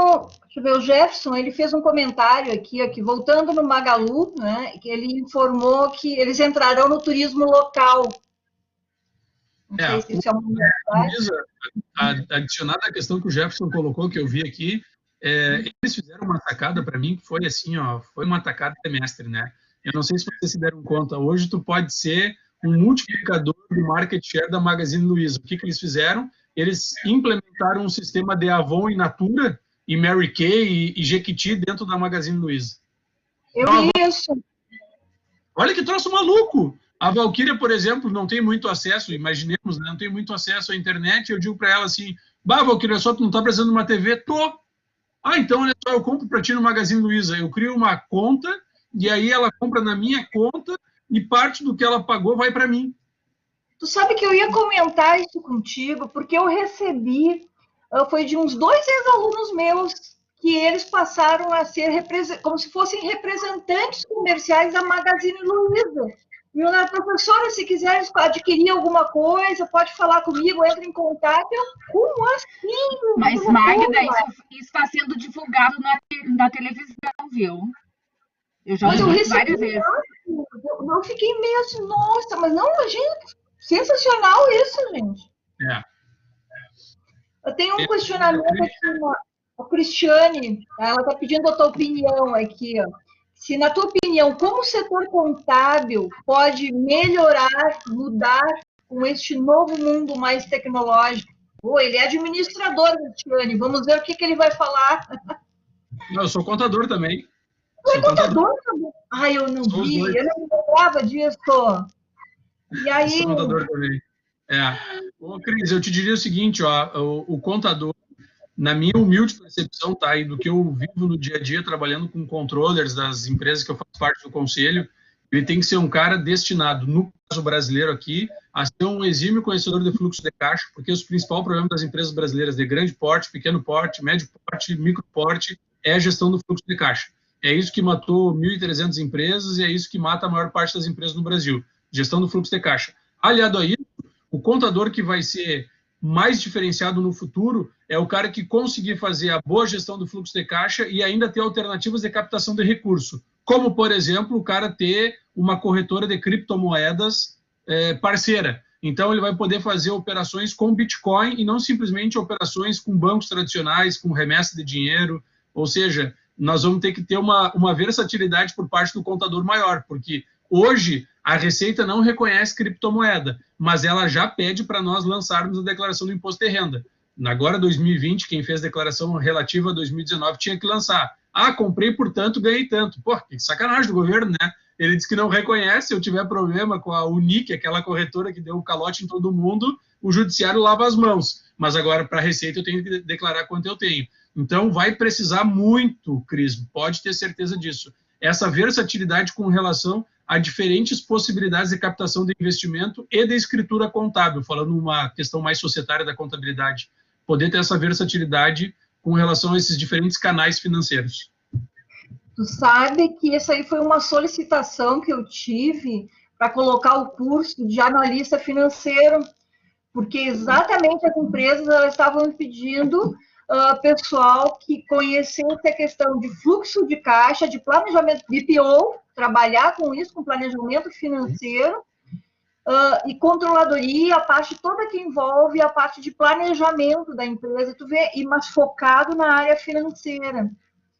deixa eu ver, o Jefferson, ele fez um comentário aqui, voltando no Magalu, né, que ele informou que eles entrarão no turismo local. Não sei se isso é uma novidade. Adicionada à questão que o Jefferson colocou, que eu vi aqui, eles fizeram uma sacada para mim que foi assim, ó, foi uma tacada de mestre, né? Eu não sei se vocês se deram conta, hoje tu pode ser um multiplicador do market share da Magazine Luiza. O que eles fizeram? Eles implementaram um sistema de Avon e Natura, e Mary Kay e Jequiti dentro da Magazine Luiza. Eu vi isso. Olha que troço maluco! A Valkyria, por exemplo, não tem muito acesso, imaginemos, né, não tem muito acesso à internet, eu digo para ela assim, Valkyria, só tu não tá precisando de uma TV? Tô! Ah, então, olha só, eu compro para ti no Magazine Luiza, eu crio uma conta, e aí ela compra na minha conta, e parte do que ela pagou vai para mim. Tu sabe que eu ia comentar isso contigo, porque eu recebi, foi de uns 2 ex-alunos meus, que eles passaram a ser como se fossem representantes comerciais da Magazine Luiza. E eu, professora, se quiser adquirir alguma coisa, pode falar comigo, entre em contato. Como assim? Mas, Magda, isso está sendo divulgado na televisão, viu? Eu já ouvi várias vezes. Eu fiquei meio assim, nossa, mas não, gente, sensacional isso, gente. Eu tenho um questionamento aqui, a Cristiane, ela está pedindo a tua opinião aqui, ó. Se, na tua opinião, como o setor contábil pode melhorar, mudar com este novo mundo mais tecnológico? Ele é administrador, Cristiane, vamos ver o que ele vai falar. Não, eu sou contador também. Você é contador também? Ai, eu não vi, eu não me lembrava disso. E aí... Eu sou contador também. Ô, Cris, eu te diria o seguinte, ó, o contador, na minha humilde percepção, tá, e do que eu vivo no dia a dia trabalhando com controllers das empresas que eu faço parte do conselho, ele tem que ser um cara destinado, no caso brasileiro aqui, a ser um exímio conhecedor de fluxo de caixa, porque o principal problema das empresas brasileiras de grande porte, pequeno porte, médio porte, micro porte, é a gestão do fluxo de caixa. É isso que matou 1.300 empresas e é isso que mata a maior parte das empresas no Brasil, gestão do fluxo de caixa. Aliado a isso, o contador que vai ser mais diferenciado no futuro é o cara que conseguir fazer a boa gestão do fluxo de caixa e ainda ter alternativas de captação de recurso, como, por exemplo, o cara ter uma corretora de criptomoedas parceira. Então, ele vai poder fazer operações com Bitcoin e não simplesmente operações com bancos tradicionais, com remessa de dinheiro, ou seja, nós vamos ter que ter uma versatilidade por parte do contador maior, porque hoje a Receita não reconhece criptomoeda, mas ela já pede para nós lançarmos a declaração do imposto de renda. Agora, 2020, quem fez declaração relativa a 2019 tinha que lançar. Ah, comprei por tanto, ganhei tanto. Pô, que sacanagem do governo, né? Ele diz que não reconhece, se eu tiver problema com a Unic, aquela corretora que deu um calote em todo mundo, o judiciário lava as mãos. Mas agora, para a Receita, eu tenho que declarar quanto eu tenho. Então, vai precisar muito, Cris, pode ter certeza disso. Essa versatilidade com relação a diferentes possibilidades de captação de investimento e de escritura contábil, falando uma questão mais societária da contabilidade, poder ter essa versatilidade com relação a esses diferentes canais financeiros. Tu sabe que essa aí foi uma solicitação que eu tive para colocar o curso de analista financeiro, porque exatamente as empresas elas estavam pedindo pessoal que conhecesse a questão de fluxo de caixa, de planejamento BPO, trabalhar com isso, com planejamento financeiro, e controladoria, a parte toda que envolve a parte de planejamento da empresa, tu vê, mas focado na área financeira.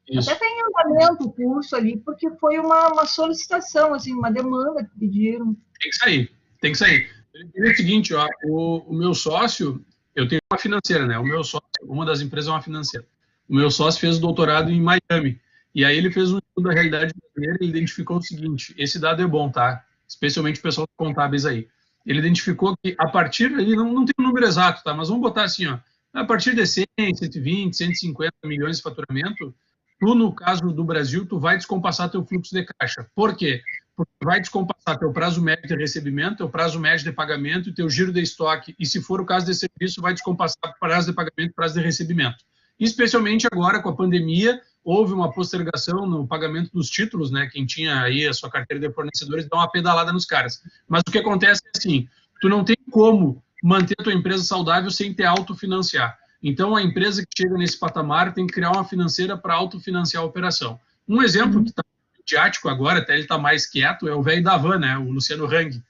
Isso. Até tem andamento o curso ali, porque foi uma solicitação, assim, uma demanda que pediram. Tem que sair, tem que sair. É o seguinte, ó, o meu sócio, eu tenho uma financeira, né? O meu sócio, uma das empresas é uma financeira. O meu sócio fez o doutorado em Miami. E aí ele fez um estudo da realidade brasileira e identificou o seguinte, esse dado é bom, tá? Especialmente o pessoal contábeis aí. Ele identificou que a partir aí, não tem um número exato, tá? Mas vamos botar assim, ó, a partir de 100, 120, 150 milhões de faturamento, tu, no caso do Brasil, tu vai descompassar teu fluxo de caixa. Por quê? Porque vai descompassar teu prazo médio de recebimento, teu prazo médio de pagamento e teu giro de estoque. E se for o caso de serviço, vai descompassar prazo de pagamento e prazo de recebimento. Especialmente agora, com a pandemia, houve uma postergação no pagamento dos títulos, né? Quem tinha aí a sua carteira de fornecedores dá uma pedalada nos caras. Mas o que acontece é assim, tu não tem como manter a tua empresa saudável sem te autofinanciar. Então, a empresa que chega nesse patamar tem que criar uma financeira para autofinanciar a operação. Um exemplo que está midiático agora, até ele está mais quieto, é o velho da van, né? O Luciano Hang.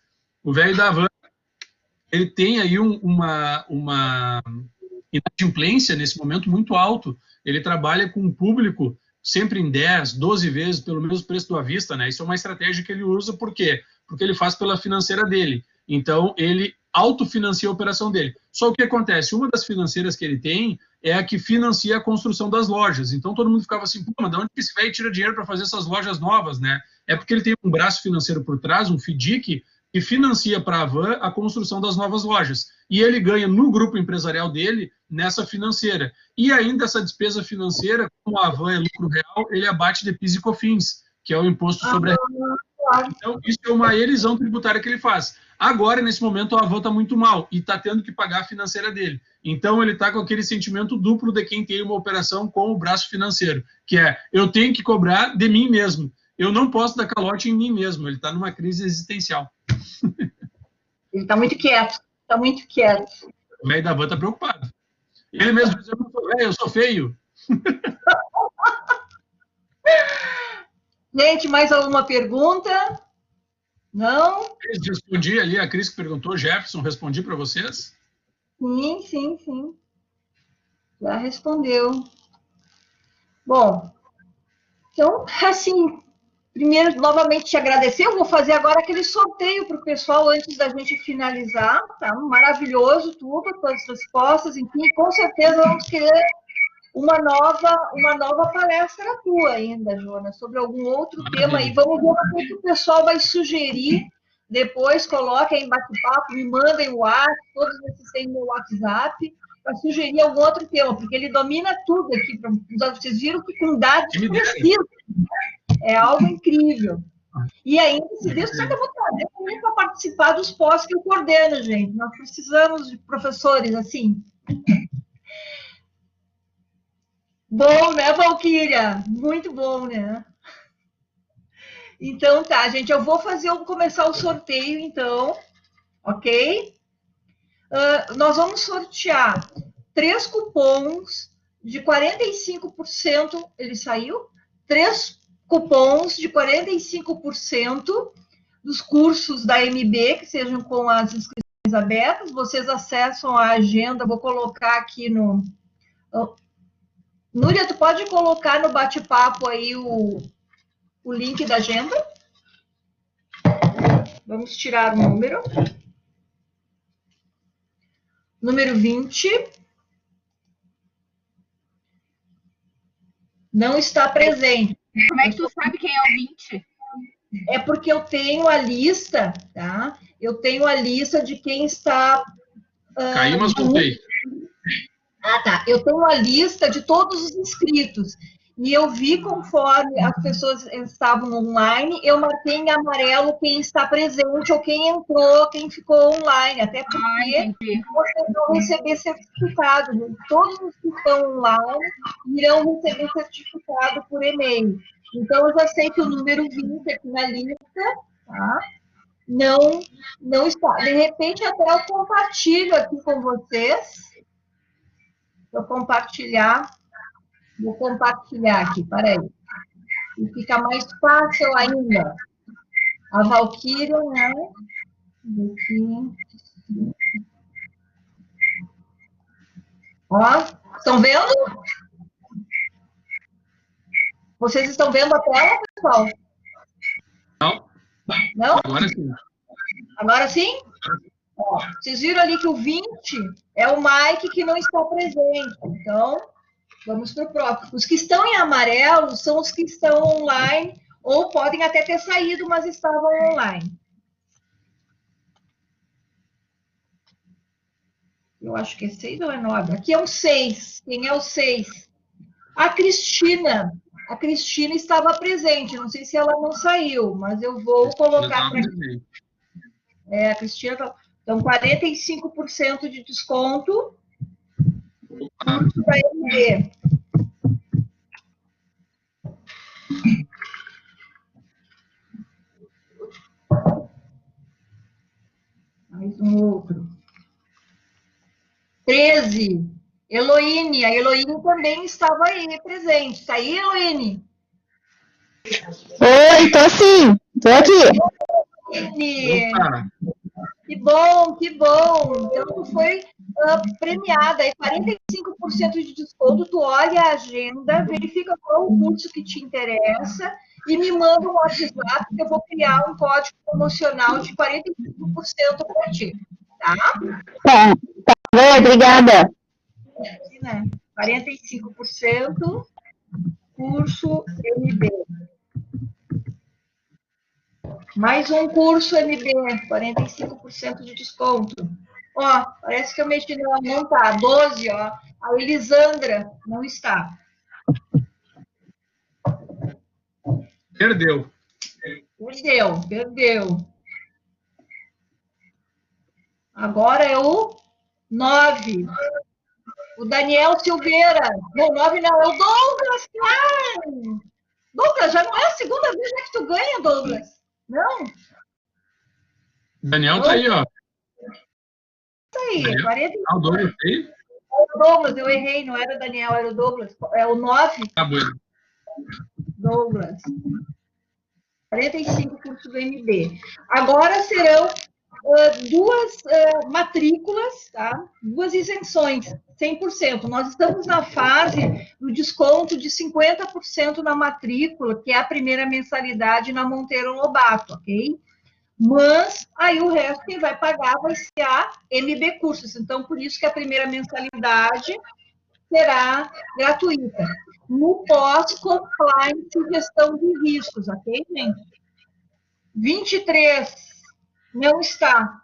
O velho da van, ele tem aí uma inadimplência nesse momento muito alto. Ele trabalha com um público sempre em 10, 12 vezes pelo mesmo preço do à vista, né? Isso é uma estratégia que ele usa, por quê? Porque ele faz pela financeira dele. Então, ele autofinancia a operação dele. Só o que acontece? Uma das financeiras que ele tem é a que financia a construção das lojas. Então, todo mundo ficava assim, pô, mas de onde que esse velho tira dinheiro para fazer essas lojas novas, né? É porque ele tem um braço financeiro por trás, um FDIC, que financia para a Van a construção das novas lojas. E ele ganha no grupo empresarial dele nessa financeira. E ainda essa despesa financeira, como a Van é lucro real, ele abate de PIS e COFINS, que é o imposto sobre a... Então, isso é uma elisão tributária que ele faz. Agora, nesse momento, a Van está muito mal e está tendo que pagar a financeira dele. Então, ele está com aquele sentimento duplo de quem tem uma operação com o braço financeiro, que é, eu tenho que cobrar de mim mesmo. Eu não posso dar calote em mim mesmo. Ele está numa crise existencial. Ele está muito quieto. Está muito quieto. O velho da Van está preocupado. Ele mesmo diz, eu não sou velho, eu sou feio. Gente, mais alguma pergunta? Não? Respondi ali, a Cris que perguntou, Jefferson, respondi para vocês? Sim, sim, sim. Já respondeu. Bom, então, assim, primeiro, novamente te agradecer. Eu vou fazer agora aquele sorteio para o pessoal antes da gente finalizar. Tá maravilhoso tudo, todas as respostas, enfim, com certeza vamos querer uma nova palestra tua ainda, Jonas, sobre algum outro tema aí. Vamos ver o que o pessoal vai sugerir. Depois coloquem em bate-papo, me mandem o WhatsApp, todos vocês têm meu WhatsApp, para sugerir algum outro tema, porque ele domina tudo aqui. Vocês viram que com dados precisam. É algo incrível. E ainda, se Deus quiser, eu vou trazer também para participar dos pós que eu coordeno, gente. Nós precisamos de professores assim. Bom, né, Valquíria? Muito bom, né? Então, tá, gente, eu vou começar o sorteio, então, ok? Nós vamos sortear 3 cupons de 45%, ele saiu? 3 cupons de 45% dos cursos da MB, que sejam com as inscrições abertas. Vocês acessam a agenda, vou colocar aqui no... Núria, tu pode colocar no bate-papo aí o link da agenda? Vamos tirar o número. Número 20. Não está presente. Como é que tu sabe quem é o 20? É porque eu tenho a lista, tá? Eu tenho a lista de quem está... Caiu, mas voltei. Ah, tá. Eu tenho a lista de todos os inscritos. E eu vi conforme as pessoas estavam online, eu marquei em amarelo quem está presente ou quem entrou, quem ficou online. Até porque vocês vão receber certificado. Gente. Todos os que estão online irão receber certificado por e-mail. Então, eu já sei que o número 20 aqui na lista, tá? Não está. De repente, até eu compartilho aqui com vocês. Vou compartilhar aqui, peraí. E fica mais fácil ainda. A Valquíria, né? Aqui. Ó, estão vendo? Vocês estão vendo a tela, pessoal? Não. Não? Agora sim. Agora sim? Ó, vocês viram ali que o 20 é o Mike que não está presente. Então, vamos para o próximo. Os que estão em amarelo são os que estão online, ou podem até ter saído, mas estavam online. Eu acho que é 6 ou é 9? Aqui é o 6. Quem é o 6? A Cristina. A Cristina estava presente. Não sei se ela não saiu, mas eu vou colocar para aqui. A Cristina. Então, 45% de desconto. Curso da MB. Mais um outro. 13. Heloíne. A Heloíne também estava aí presente. Está aí, Heloíne? Oi, tô sim. Tô aqui. Heloíne. Que bom, que bom. Então, tu foi premiada. Aí 45% de desconto. Tu olha a agenda, verifica qual o curso que te interessa e me manda um WhatsApp que eu vou criar um código promocional de 45% para ti. Tá? Tá bom, obrigada. 45% curso MB. Mais um curso MB, 45% de desconto. Ó, parece que eu mexi no... Não tá, 12, ó. A Elisandra não está. Perdeu. Perdeu. Agora é o 9. O Daniel Silveira. Não, 9 não, é o Douglas. Douglas, já não é a segunda vez que tu ganha, Douglas. Não? Daniel tá aí, ó. Isso aí, 40. Ah, o Douglas aí? O Douglas, eu errei, não era o Daniel, era o Douglas. É o 9. Tá bom. Douglas. 45 cursos do MB. Agora serão duas matrículas, tá? 2 isenções, 100%. Nós estamos na fase do desconto de 50% na matrícula, que é a primeira mensalidade na Monteiro Lobato, ok? Mas aí o resto quem vai pagar vai ser a MB Cursos. Então, por isso que a primeira mensalidade será gratuita. No pós-compliance e gestão de riscos, ok, gente? 23 não está.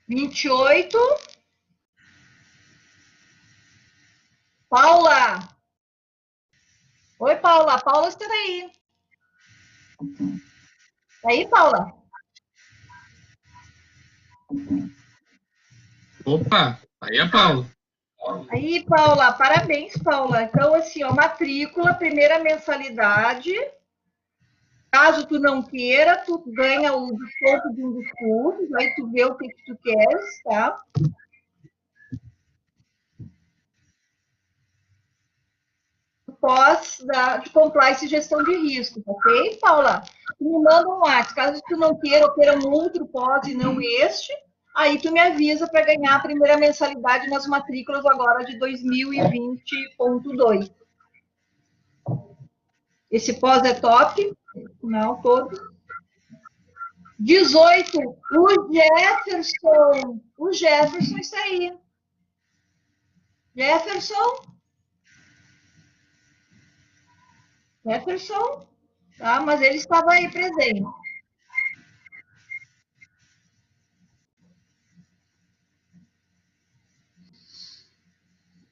Vinte e oito. Paula. Oi, Paula. Paula está aí. Tá aí, Paula? Opa, aí a Paula. Aí, Paula, parabéns, Paula. Então, assim, ó, matrícula, primeira mensalidade. Caso tu não queira, tu ganha o desconto de um dos cursos, aí tu vê o que tu queres, tá? De compliance e gestão de riscos, ok, Paula? Tu me manda um WhatsApp, caso tu não queira, ou queira um outro pós e não este, aí tu me avisa para ganhar a primeira mensalidade nas matrículas agora de 2020.2. Esse pós é top, não todo. 18, o Jefferson. O Jefferson está aí. Jefferson, tá? Mas ele estava aí presente.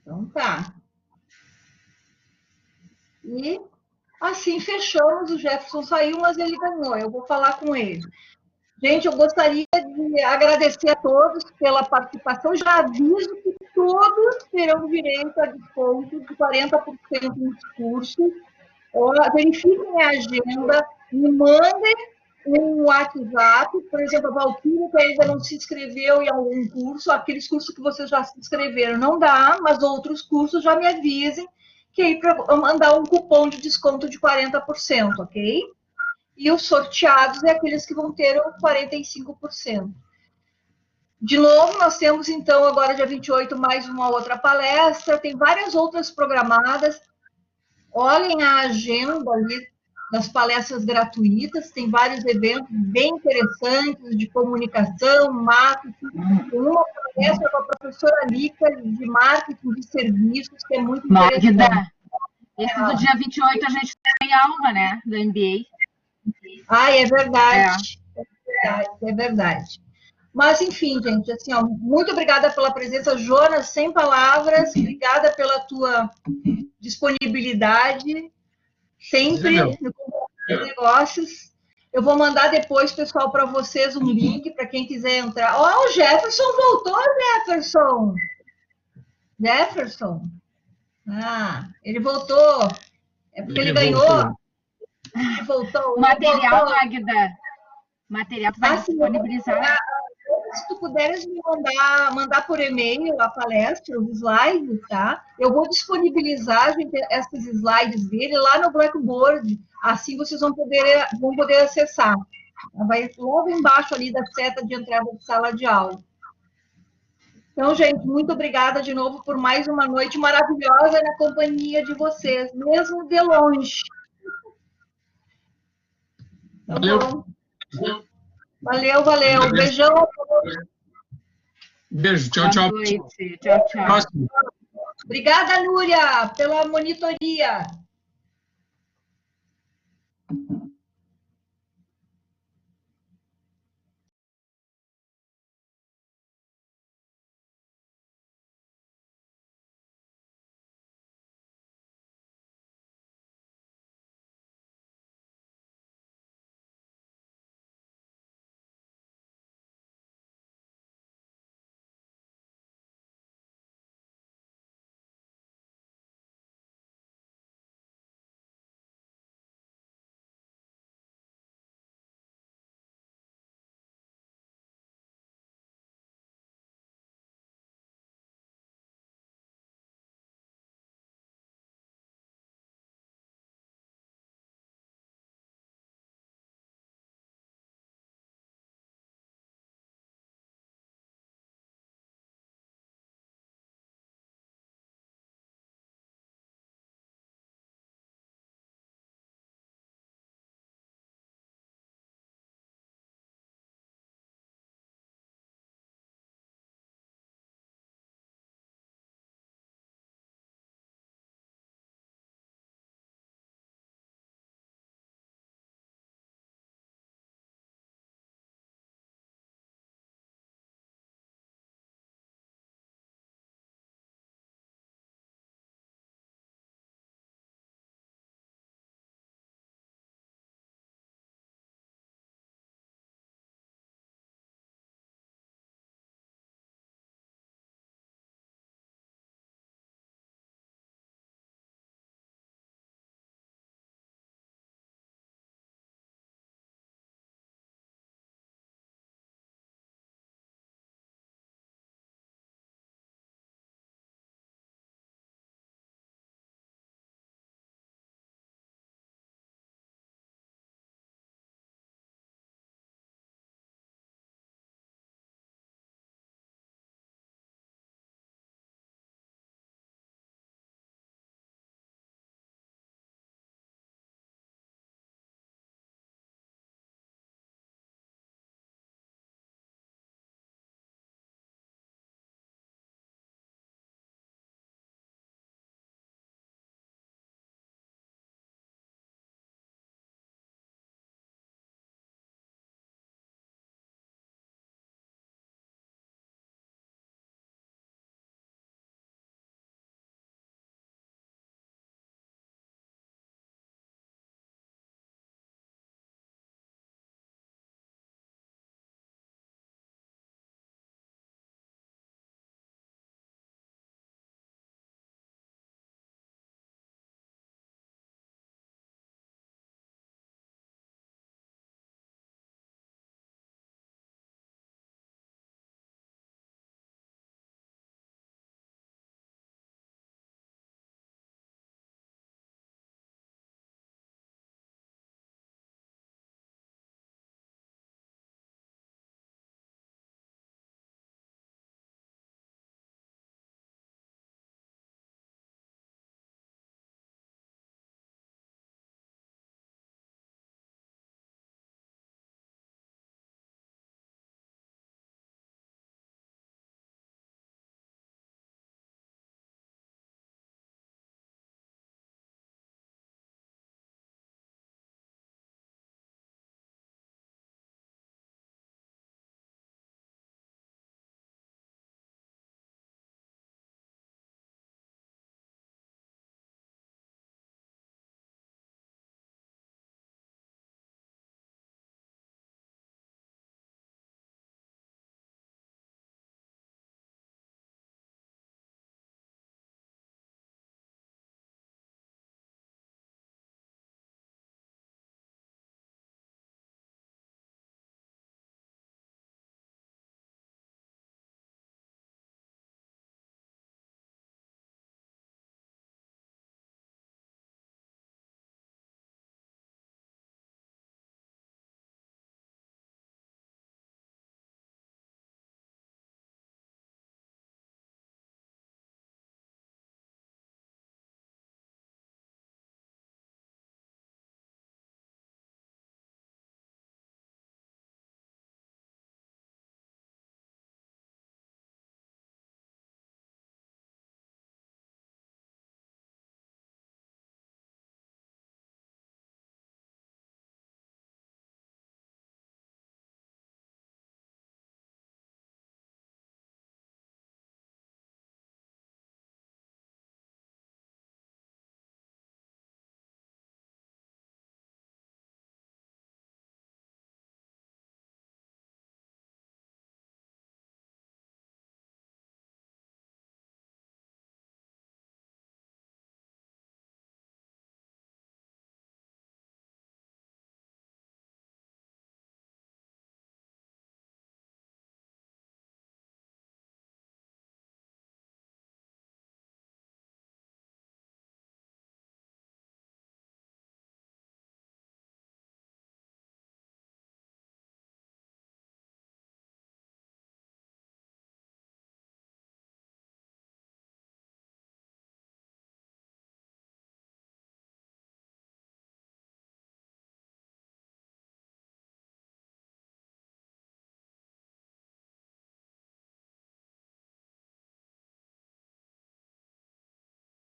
Então tá. E assim fechamos. O Jefferson saiu, mas ele ganhou. Eu vou falar com ele. Gente, eu gostaria de agradecer a todos pela participação. Já aviso que todos terão direito a desconto de 40% nos cursos. Verifiquem a agenda, me mandem um WhatsApp, por exemplo, a Valquíria, que ainda não se inscreveu em algum curso, aqueles cursos que vocês já se inscreveram não dá, mas outros cursos já me avisem, que aí para mandar um cupom de desconto de 40%, ok? E os sorteados é aqueles que vão ter o 45%. De novo, nós temos, então, agora dia 28, mais uma outra palestra, tem várias outras programadas. Olhem a agenda ali das palestras gratuitas, tem vários eventos bem interessantes de comunicação, marketing. Tem uma palestra com a professora Lica de marketing de serviços, que é muito interessante. Magda, esse do dia 28 a gente tem aula, né, do MBA. Ah, é verdade. É verdade. Mas, enfim, gente, assim, ó, muito obrigada pela presença, Jonas, sem palavras, obrigada pela tua disponibilidade, sempre no negócios. Eu vou mandar depois, pessoal, para vocês um link para quem quiser entrar. Ó, o Jefferson voltou, Jefferson! Jefferson? Ah, ele voltou. É porque ele ganhou. Ele voltou. Material, Magda. Material que vai disponibilizar. Se tu puderes me mandar por e-mail a palestra, os slides, tá? Eu vou disponibilizar, gente, esses slides dele lá no Blackboard. Assim vocês vão poder acessar. Vai logo embaixo ali da seta de entrada de sala de aula. Então, gente, muito obrigada de novo por mais uma noite maravilhosa na companhia de vocês, mesmo de longe. Tá bom? Valeu. Beijão. Beijo, tchau, tchau. Boa noite. Tchau. Próximo. Obrigada, Núria, pela monitoria.